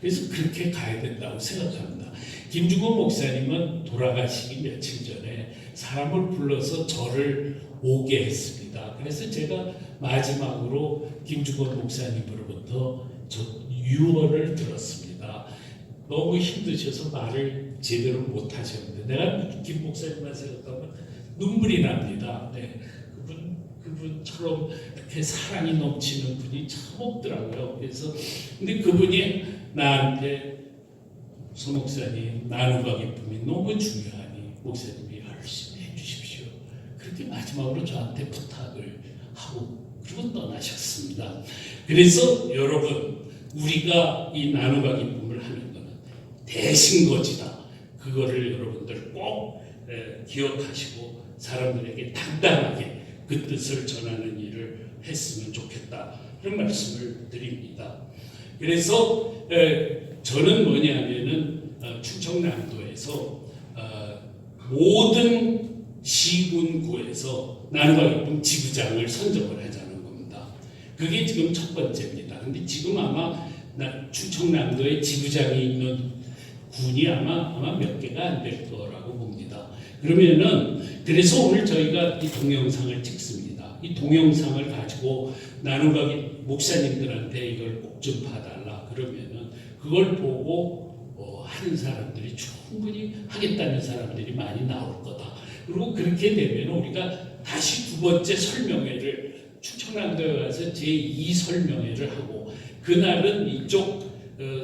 그래서 그렇게 가야 된다고 생각합니다. 김중건 목사님은 돌아가시기 며칠 전에 사람을 불러서 저를 오게 했습니다. 그래서 제가 마지막으로 김중건 목사님으로부터 저 유언을 들었습니다. 너무 힘드셔서 말을 제대로 못 하셨는데 내가 김 목사님만 생각하면 눈물이 납니다. 네, 그분처럼 이렇게 사랑이 넘치는 분이 참 없더라고요. 그래서 근데 그분이 나한테 서 목사님 나눔과 기쁨이 너무 중요하니 목사님이 열심히 해주십시오. 그렇게 마지막으로 저한테 부탁을 하고 그리고 떠나셨습니다. 그래서 여러분 우리가 이 나눔과 기쁨을 하는 것은 대신 거지다. 그거를 여러분들 꼭 기억하시고 사람들에게 당당하게 그 뜻을 전하는 일을 했으면 좋겠다. 그런 말씀을 드립니다. 그래서 저는 뭐냐면은 충청남도에서 모든 시군구에서 나눔과 기쁨 지구장을 선정을 하자는 겁니다. 그게 지금 첫 번째입니다. 근데 지금 아마 충청남도에 지구장이 있는 군이 아마 몇 개가 안 될 거라고 봅니다. 그러면은 그래서 오늘 저희가 이 동영상을 찍습니다. 이 동영상을 가지고 나눔과 목사님들한테 이걸 꼭 좀 봐달라 그러면은 그걸 보고 하는 사람들이 충분히 하겠다는 사람들이 많이 나올 거다. 그리고 그렇게 되면 우리가 다시 두 번째 설명회를 충청남도에 가서 제2 설명회를 하고 그날은 이쪽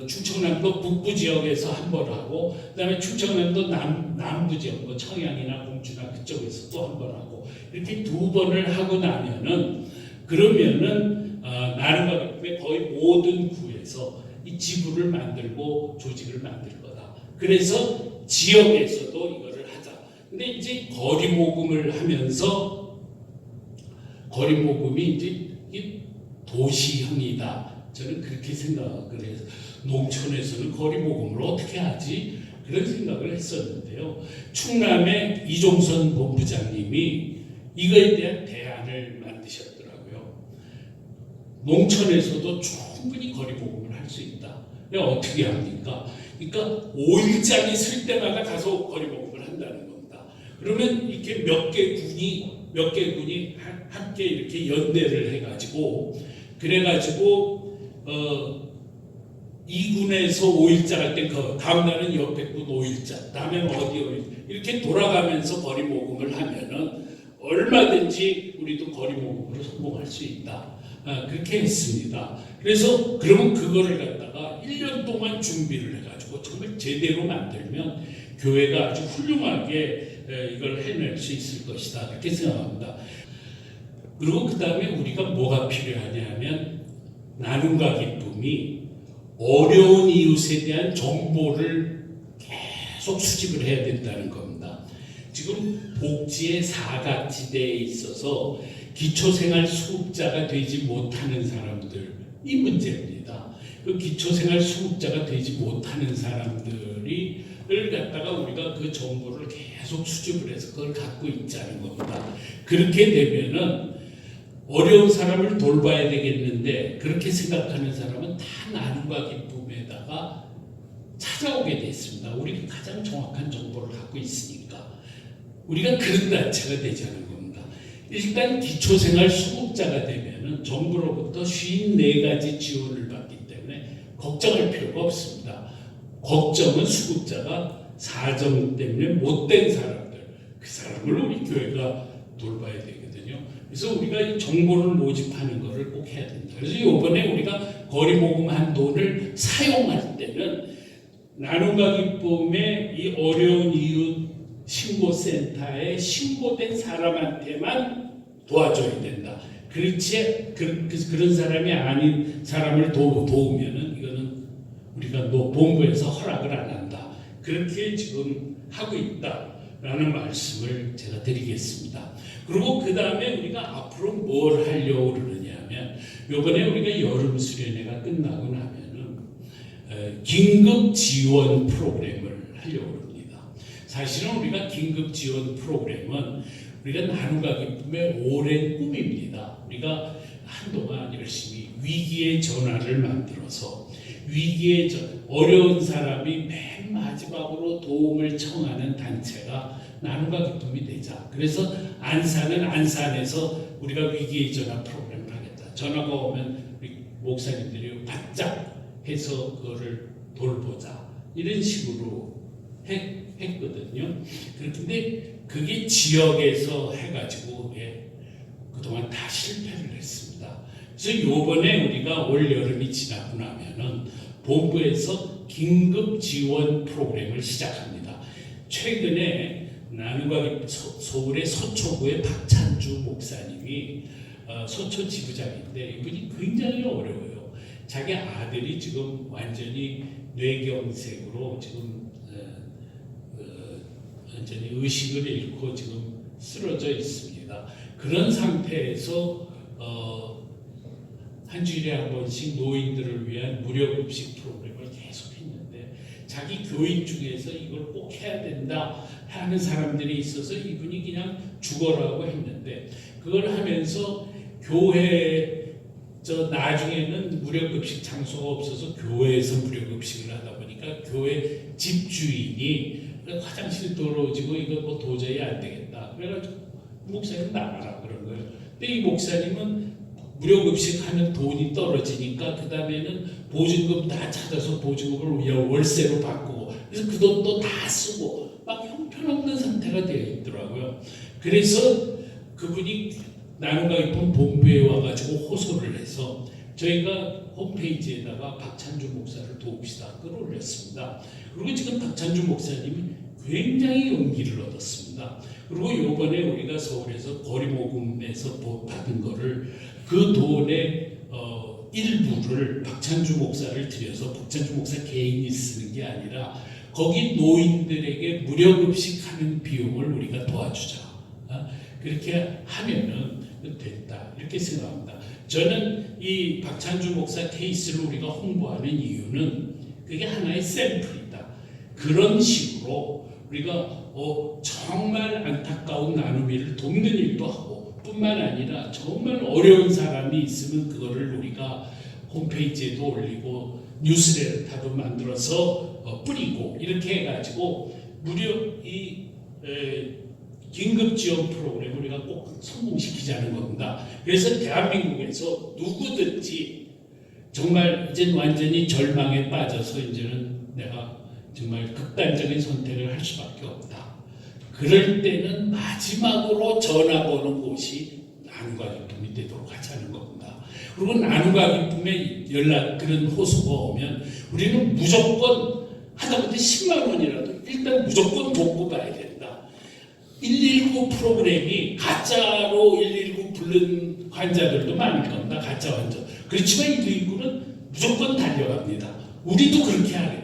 충청남도 북부 지역에서 한 번 하고 그다음에 충청남도 남부 지역 뭐 청양이나 공주나 그쪽에서 또 한 번 하고 이렇게 두 번을 하고 나면은 그러면은 나눔과 기쁨의 거의 모든 구에서 이 지부를 만들고 조직을 만들 거다. 그래서 지역에서도 이거를 하자. 근데 이제 거리 모금을 하면서 거리 모금이 이제 도시형이다. 저는 그렇게 생각을 해서 농촌에서는 거리 모금을 어떻게 하지? 그런 생각을 했었는데요. 충남의 이종선 본부장님이 이거에 대한 대안을 만드셨더라고요. 농촌에서도 충분히 거리 모금을 할 수 있다. 어떻게 합니까? 그러니까 5일장이 쓸 때마다 가서 거리 모금을 한다는 겁니다. 그러면 이렇게 몇 개 군이 함께 이렇게 연대를 해가지고 그래가지고 이 군에서 5일자 할 때 그 다음 날은 옆에 군 5일자, 다음엔 어디 5일 이렇게 돌아가면서 거리 모금을 하면은 얼마든지 우리도 거리 모금으로 성공할 수 있다. 그렇게 했습니다. 그래서 그러면 그거를 갖다가 1년 동안 준비를 해가지고 정말 제대로 만들면 교회가 아주 훌륭하게 이걸 해낼 수 있을 것이다. 그렇게 생각합니다. 그리고 그 다음에 우리가 뭐가 필요하냐 하면 나눔과 기쁨이 어려운 이웃에 대한 정보를 계속 수집을 해야 된다는 겁니다. 지금 복지의 사각지대에 있어서 기초생활 수급자가 되지 못하는 사람들이 문제입니다. 그 기초생활 수급자가 되지 못하는 사람들을 갖다가 우리가 그 정보를 계속 수집을 해서 그걸 갖고 있자는 겁니다. 그렇게 되면은 어려운 사람을 돌봐야 되겠는데 그렇게 생각하는 사람은 다 나눔과 기쁨에다가 찾아오게 됐습니다. 우리가 가장 정확한 정보를 갖고 있으니까 우리가 그런 단체가 되자는 겁니다. 일단 기초생활 수급자가 되면은 정부로부터 54가지 지원을 받기 때문에 걱정할 필요가 없습니다. 걱정은 수급자가 사정 때문에 못된 사람들, 그 사람을 우리 교회가 돌봐야 되거든요. 그래서 우리가 이 정보를 모집하는 것을 꼭 해야 됩니다. 그래서 이번에 우리가 거리 모금한 돈을 사용할 때는 나눔과 기쁨의 이 어려운 이웃 신고센터에 신고된 사람한테만 도와줘야 된다. 그렇지 그런 사람이 아닌 사람을 도우면은 이거는 우리가 본부에서 허락을 안 한다. 그렇게 지금 하고 있다라는 말씀을 제가 드리겠습니다. 그리고 그 다음에 우리가 앞으로 뭘 하려고 그러느냐면 이번에 우리가 여름 수련회가 끝나고 나면은 긴급 지원 프로그램을 하려고 합니다. 사실은 우리가 긴급 지원 프로그램은 우리가 나눔과 기쁨의 오랜 꿈입니다. 우리가 한동안 열심히 위기의 전화를 만들어서 어려운 사람이 맨 마지막으로 도움을 청하는 단체가 나눔과 기쁨이 되자. 그래서 안산은 안산에서 우리가 위기의 전화 프로그램을 하겠다. 전화가 오면 우리 목사님들이 바짝 해서 그거를 돌보자. 이런 식으로 했거든요. 그런데 그게 지역에서 해가지고 그동안 다 실패를 했습니다. 그래서 이번에 우리가 올 여름이 지나고 나면은 본부에서 긴급 지원 프로그램을 시작합니다. 최근에 나눔과 서울의 서초구의 박찬주 목사님이 서초 지부장인데 이분이 굉장히 어려워요. 자기 아들이 지금 완전히 뇌경색으로 지금 완전히 의식을 잃고 지금 쓰러져 있습니다. 그런 상태에서 한 주일에 한 번씩 노인들을 위한 무료급식 프로그램을 계속 했는데 자기 교인 중에서 이걸 꼭 해야 된다 하는 사람들이 있어서 이분이 그냥 죽어라고 했는데 그걸 하면서 교회 나중에는 무료급식 장소가 없어서 교회에서 무료급식을 하다 보니까 교회 집주인이 화장실 더러워지고 이거 뭐 도저히 안 되겠다. 그래가지고 목사님 나가라 그런 거예요. 근데 이 목사님은 무료급식 하면 돈이 떨어지니까 그 다음에는 보증금 다 찾아서 보증금을 월세로 바꾸고 그래서 그 돈도 다 쓰고 막 형편없는 상태가 되어 있더라고요. 그래서 그분이 나눔과 기쁨 본부에 와가지고 호소를 해서 저희가 홈페이지에다가 박찬주 목사를 도웁시다 글을 올렸습니다. 그리고 지금 박찬주 목사님이 굉장히 용기를 얻었습니다. 그리고 이번에 우리가 서울에서 거리모금에서 받은 거를 그 돈의 일부를 박찬주 목사를 들여서 박찬주 목사 개인이 쓰는 게 아니라 거기 노인들에게 무료급식하는 비용을 우리가 도와주자. 그렇게 하면은 됐다 이렇게 생각합니다. 저는 이 박찬주 목사 케이스를 우리가 홍보하는 이유는 그게 하나의 샘플이다. 그런 식으로 우리가 정말 안타까운 나눔이를 돕는 일도 하고 뿐만 아니라 정말 어려운 사람이 있으면 그거를 우리가 홈페이지에도 올리고 뉴스레터도 만들어서 뿌리고 이렇게 해가지고 무료 이 긴급 지원 프로그램을 우리가 꼭 성공시키자는 겁니다. 그래서 대한민국에서 누구든지 정말 이제 완전히 절망에 빠져서 이제는 내가 정말 극단적인 선택을 할 수밖에 없다. 그럴 때는 마지막으로 전화 거는 곳이 나눔과 기쁨이 되도록 하자는 겁니다. 그리고 나눔과 기쁨에 그런 호소가 오면 우리는 무조건 하다못해 10만 원이라도 일단 무조건 돕고 봐야 된다. 119 프로그램이 가짜로 119 부른 환자들도 많을 겁니다. 가짜 환자. 그렇지만 119는 무조건 달려갑니다. 우리도 그렇게 하겠다.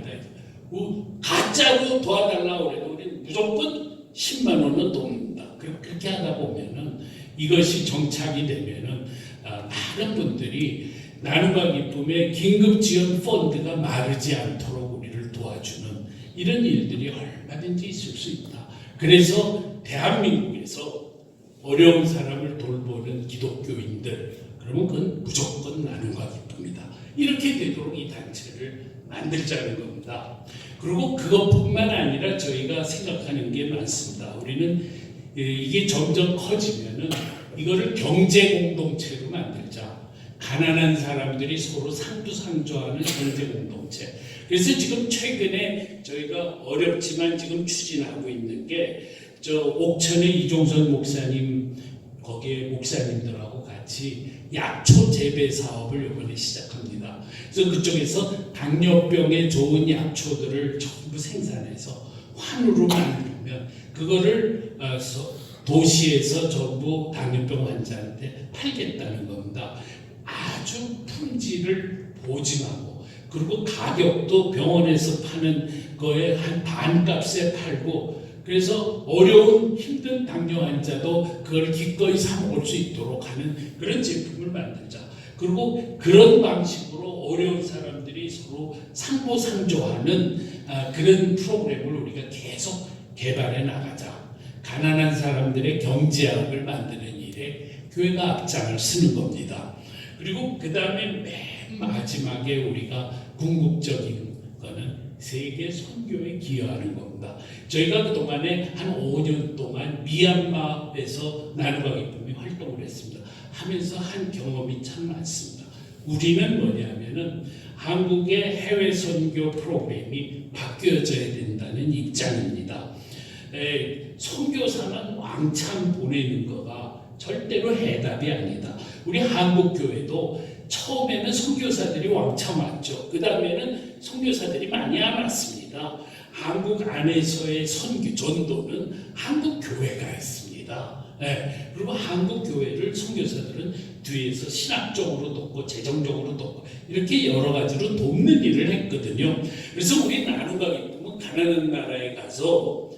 가짜로 도와달라고 해도 우리는 무조건 10만 원은 돕는다. 그렇게 하다 보면은 이것이 정착이 되면은 많은 분들이 나눔과 기쁨의 긴급 지원 펀드가 마르지 않도록 우리를 도와주는 이런 일들이 얼마든지 있을 수 있다. 그래서 대한민국에서 어려운 사람을 돌보는 기독교인들 그러면 그건 무조건 나눔과 기쁨이다. 이렇게 되도록 이 단체를 만들자는 겁니다. 그리고 그것뿐만 아니라 저희가 생각하는 게 많습니다. 우리는 이게 점점 커지면은 이거를 경제 공동체로 만들자. 가난한 사람들이 서로 상부상조하는 경제 공동체. 그래서 지금 최근에 저희가 어렵지만 지금 추진하고 있는 게 옥천의 이종선 목사님 거기에 목사님들하고 같이 약초 재배 사업을 이번에 시작합니다. 그래서 그쪽에서 당뇨병에 좋은 약초들을 전부 생산해서 환으로 만들면 그거를 도시에서 전부 당뇨병 환자한테 팔겠다는 겁니다. 아주 품질을 보증하고 그리고 가격도 병원에서 파는 거에 한 반값에 팔고 그래서 어려운 힘든 당뇨 환자도 그걸 기꺼이 사 먹을 수 있도록 하는 그런 제품을 만들자. 그리고 그런 방식으로 어려운 사람들이 서로 상보상조하는 그런 프로그램을 우리가 계속 개발해 나가자. 가난한 사람들의 경제학을 만드는 일에 교회가 앞장을 서는 겁니다. 그리고 그 다음에 맨 마지막에 우리가 궁극적인 거는 세계 선교에 기여하는 겁니다. 저희가 그동안에 한 5년 동안 미얀마에서 나눔과 기쁨이 활동을 했습니다. 하면서 한 경험이 참 많습니다. 우리는 뭐냐면은 한국의 해외 선교 프로그램이 바뀌어져야 된다는 입장입니다. 선교사는 왕창 보내는 거가 절대로 해답이 아니다. 우리 한국 교회도 처음에는 선교사들이 왕창 왔죠. 그 다음에는 선교사들이 많이 안 왔습니다. 한국 안에서의 선교 전도는 한국 교회가 했습니다. 그리고 한국 교회를 선교사들은 뒤에서 신학적으로 돕고 재정적으로 돕고 이렇게 여러 가지로 돕는 일을 했거든요. 그래서 우리 나눔과 기쁨은 가난한 나라에 가서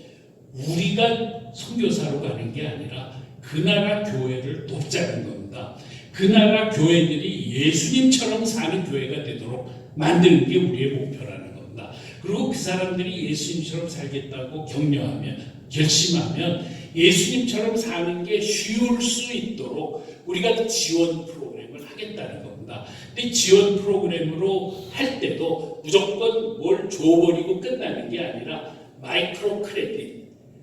우리가 선교사로 가는 게 아니라 그 나라 교회를 돕자는 겁니다. 그 나라 교회들이 예수님처럼 사는 교회가 되도록 만드는 게 우리의 목표라는 겁니다. 그리고 그 사람들이 예수님처럼 살겠다고 격려하면, 결심하면 예수님처럼 사는 게 쉬울 수 있도록 우리가 지원 프로그램을 하겠다는 겁니다. 근데 지원 프로그램으로 할 때도 무조건 뭘 줘버리고 끝나는 게 아니라 마이크로 크레딧,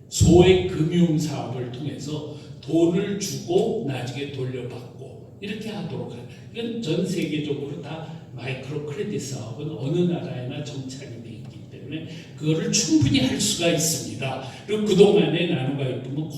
소액 금융 사업을 통해서 돈을 주고 나중에 돌려받고 이렇게 하도록 해요. 이건 전 세계적으로 다 마이크로 크레딧 사업은 어느 나라에나 정착이 되어 있기 때문에 그거를 충분히 할 수가 있습니다. 그리고 그동안에 나눔과 기쁨은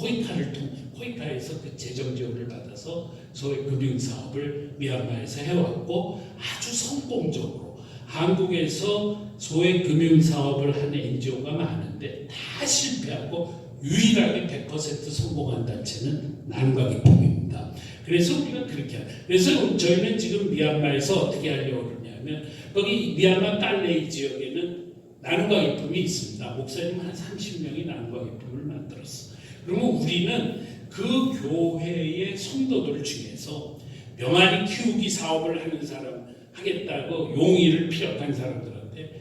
코이카에서 그 재정 지원을 받아서 소액 금융 사업을 미얀마에서 해왔고 아주 성공적으로 한국에서 소액 금융 사업을 하는 NGO가 많은데 다 실패하고 유일하게 100% 성공한 단체는 나눔과 기쁨입니다. 그래서 우리가 그렇게 그래서 저희는 지금 미얀마에서 어떻게 하려고 그러냐면 거기 미얀마 딸레이 지역에는 나눔과 기쁨이 있습니다. 목사님 한 30명이 나눔과 기쁨을 만들었어. 그러면 우리는 그 교회의 성도들 중에서 병아리 키우기 사업을 하는 사람 하겠다고 용의를 피력한 사람들한테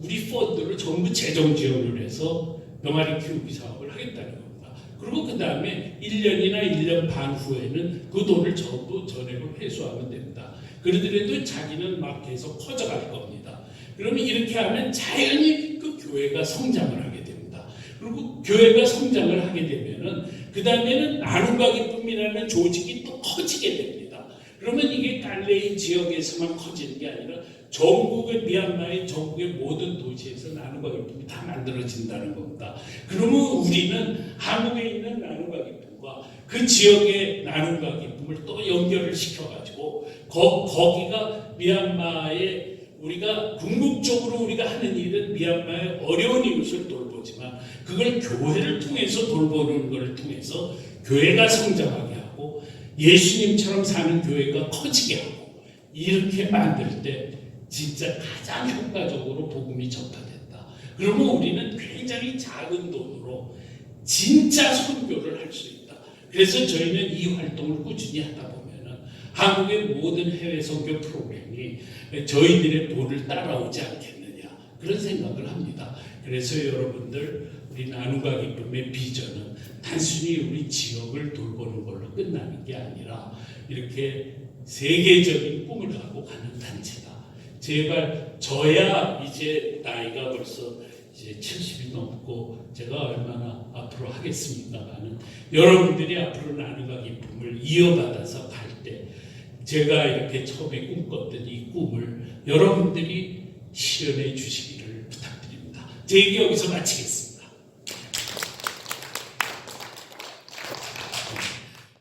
우리 펀드를 전부 재정 지원을 해서 병아리 키우기 사업을 하겠다는 겁니다. 그리고 그 다음에 1년이나 1년 반 후에는 그 돈을 전부 전액을 회수하면 됩니다. 그러더라도 자기는 막 계속 커져갈 겁니다. 그러면 이렇게 하면 자연히 그 교회가 성장을 하게 됩니다. 그리고 교회가 성장을 하게 되면은 그 다음에는 나눔과 기쁨이라는 조직이 또 커지게 됩니다. 그러면 이게 딸레이 지역에서만 커지는 게 아니라 전국의 미얀마의 전국의 모든 도시에서 나눔과 기쁨이 다 만들어진다는 겁니다. 그러면 우리는 한국에 있는 나눔과 기쁨과 그 지역의 나눔과 기쁨을 또 연결을 시켜가지고 거기가 미얀마의 우리가 궁극적으로 우리가 하는 일은 미얀마의 어려운 이웃을 돌보지만 그걸 교회를 통해서 돌보는 걸 통해서 교회가 성장하게 하고 예수님처럼 사는 교회가 커지게 하고 이렇게 만들 때 진짜 가장 효과적으로 복음이 전파된다. 그러면 우리는 굉장히 작은 돈으로 진짜 선교를 할 수 있다. 그래서 저희는 이 활동을 꾸준히 하다 보면은 한국의 모든 해외 선교 프로그램이 저희들의 본을 따라오지 않겠느냐 그런 생각을 합니다. 그래서 여러분들 우리 나눔과 기쁨의 비전은 단순히 우리 지역을 돌보는 걸로 끝나는 게 아니라 이렇게 세계적인 꿈을 갖고 가는 단체다. 제발 저야 이제 나이가 벌써 이제 70이 넘고 제가 얼마나 앞으로 하겠습니까만은 여러분들이 앞으로 나눔과 기쁨을 이어받아서 갈 때 제가 이렇게 처음에 꿈꿨던 이 꿈을 여러분들이 실현해 주시기를 부탁드립니다. 제 얘기 여기서 마치겠습니다.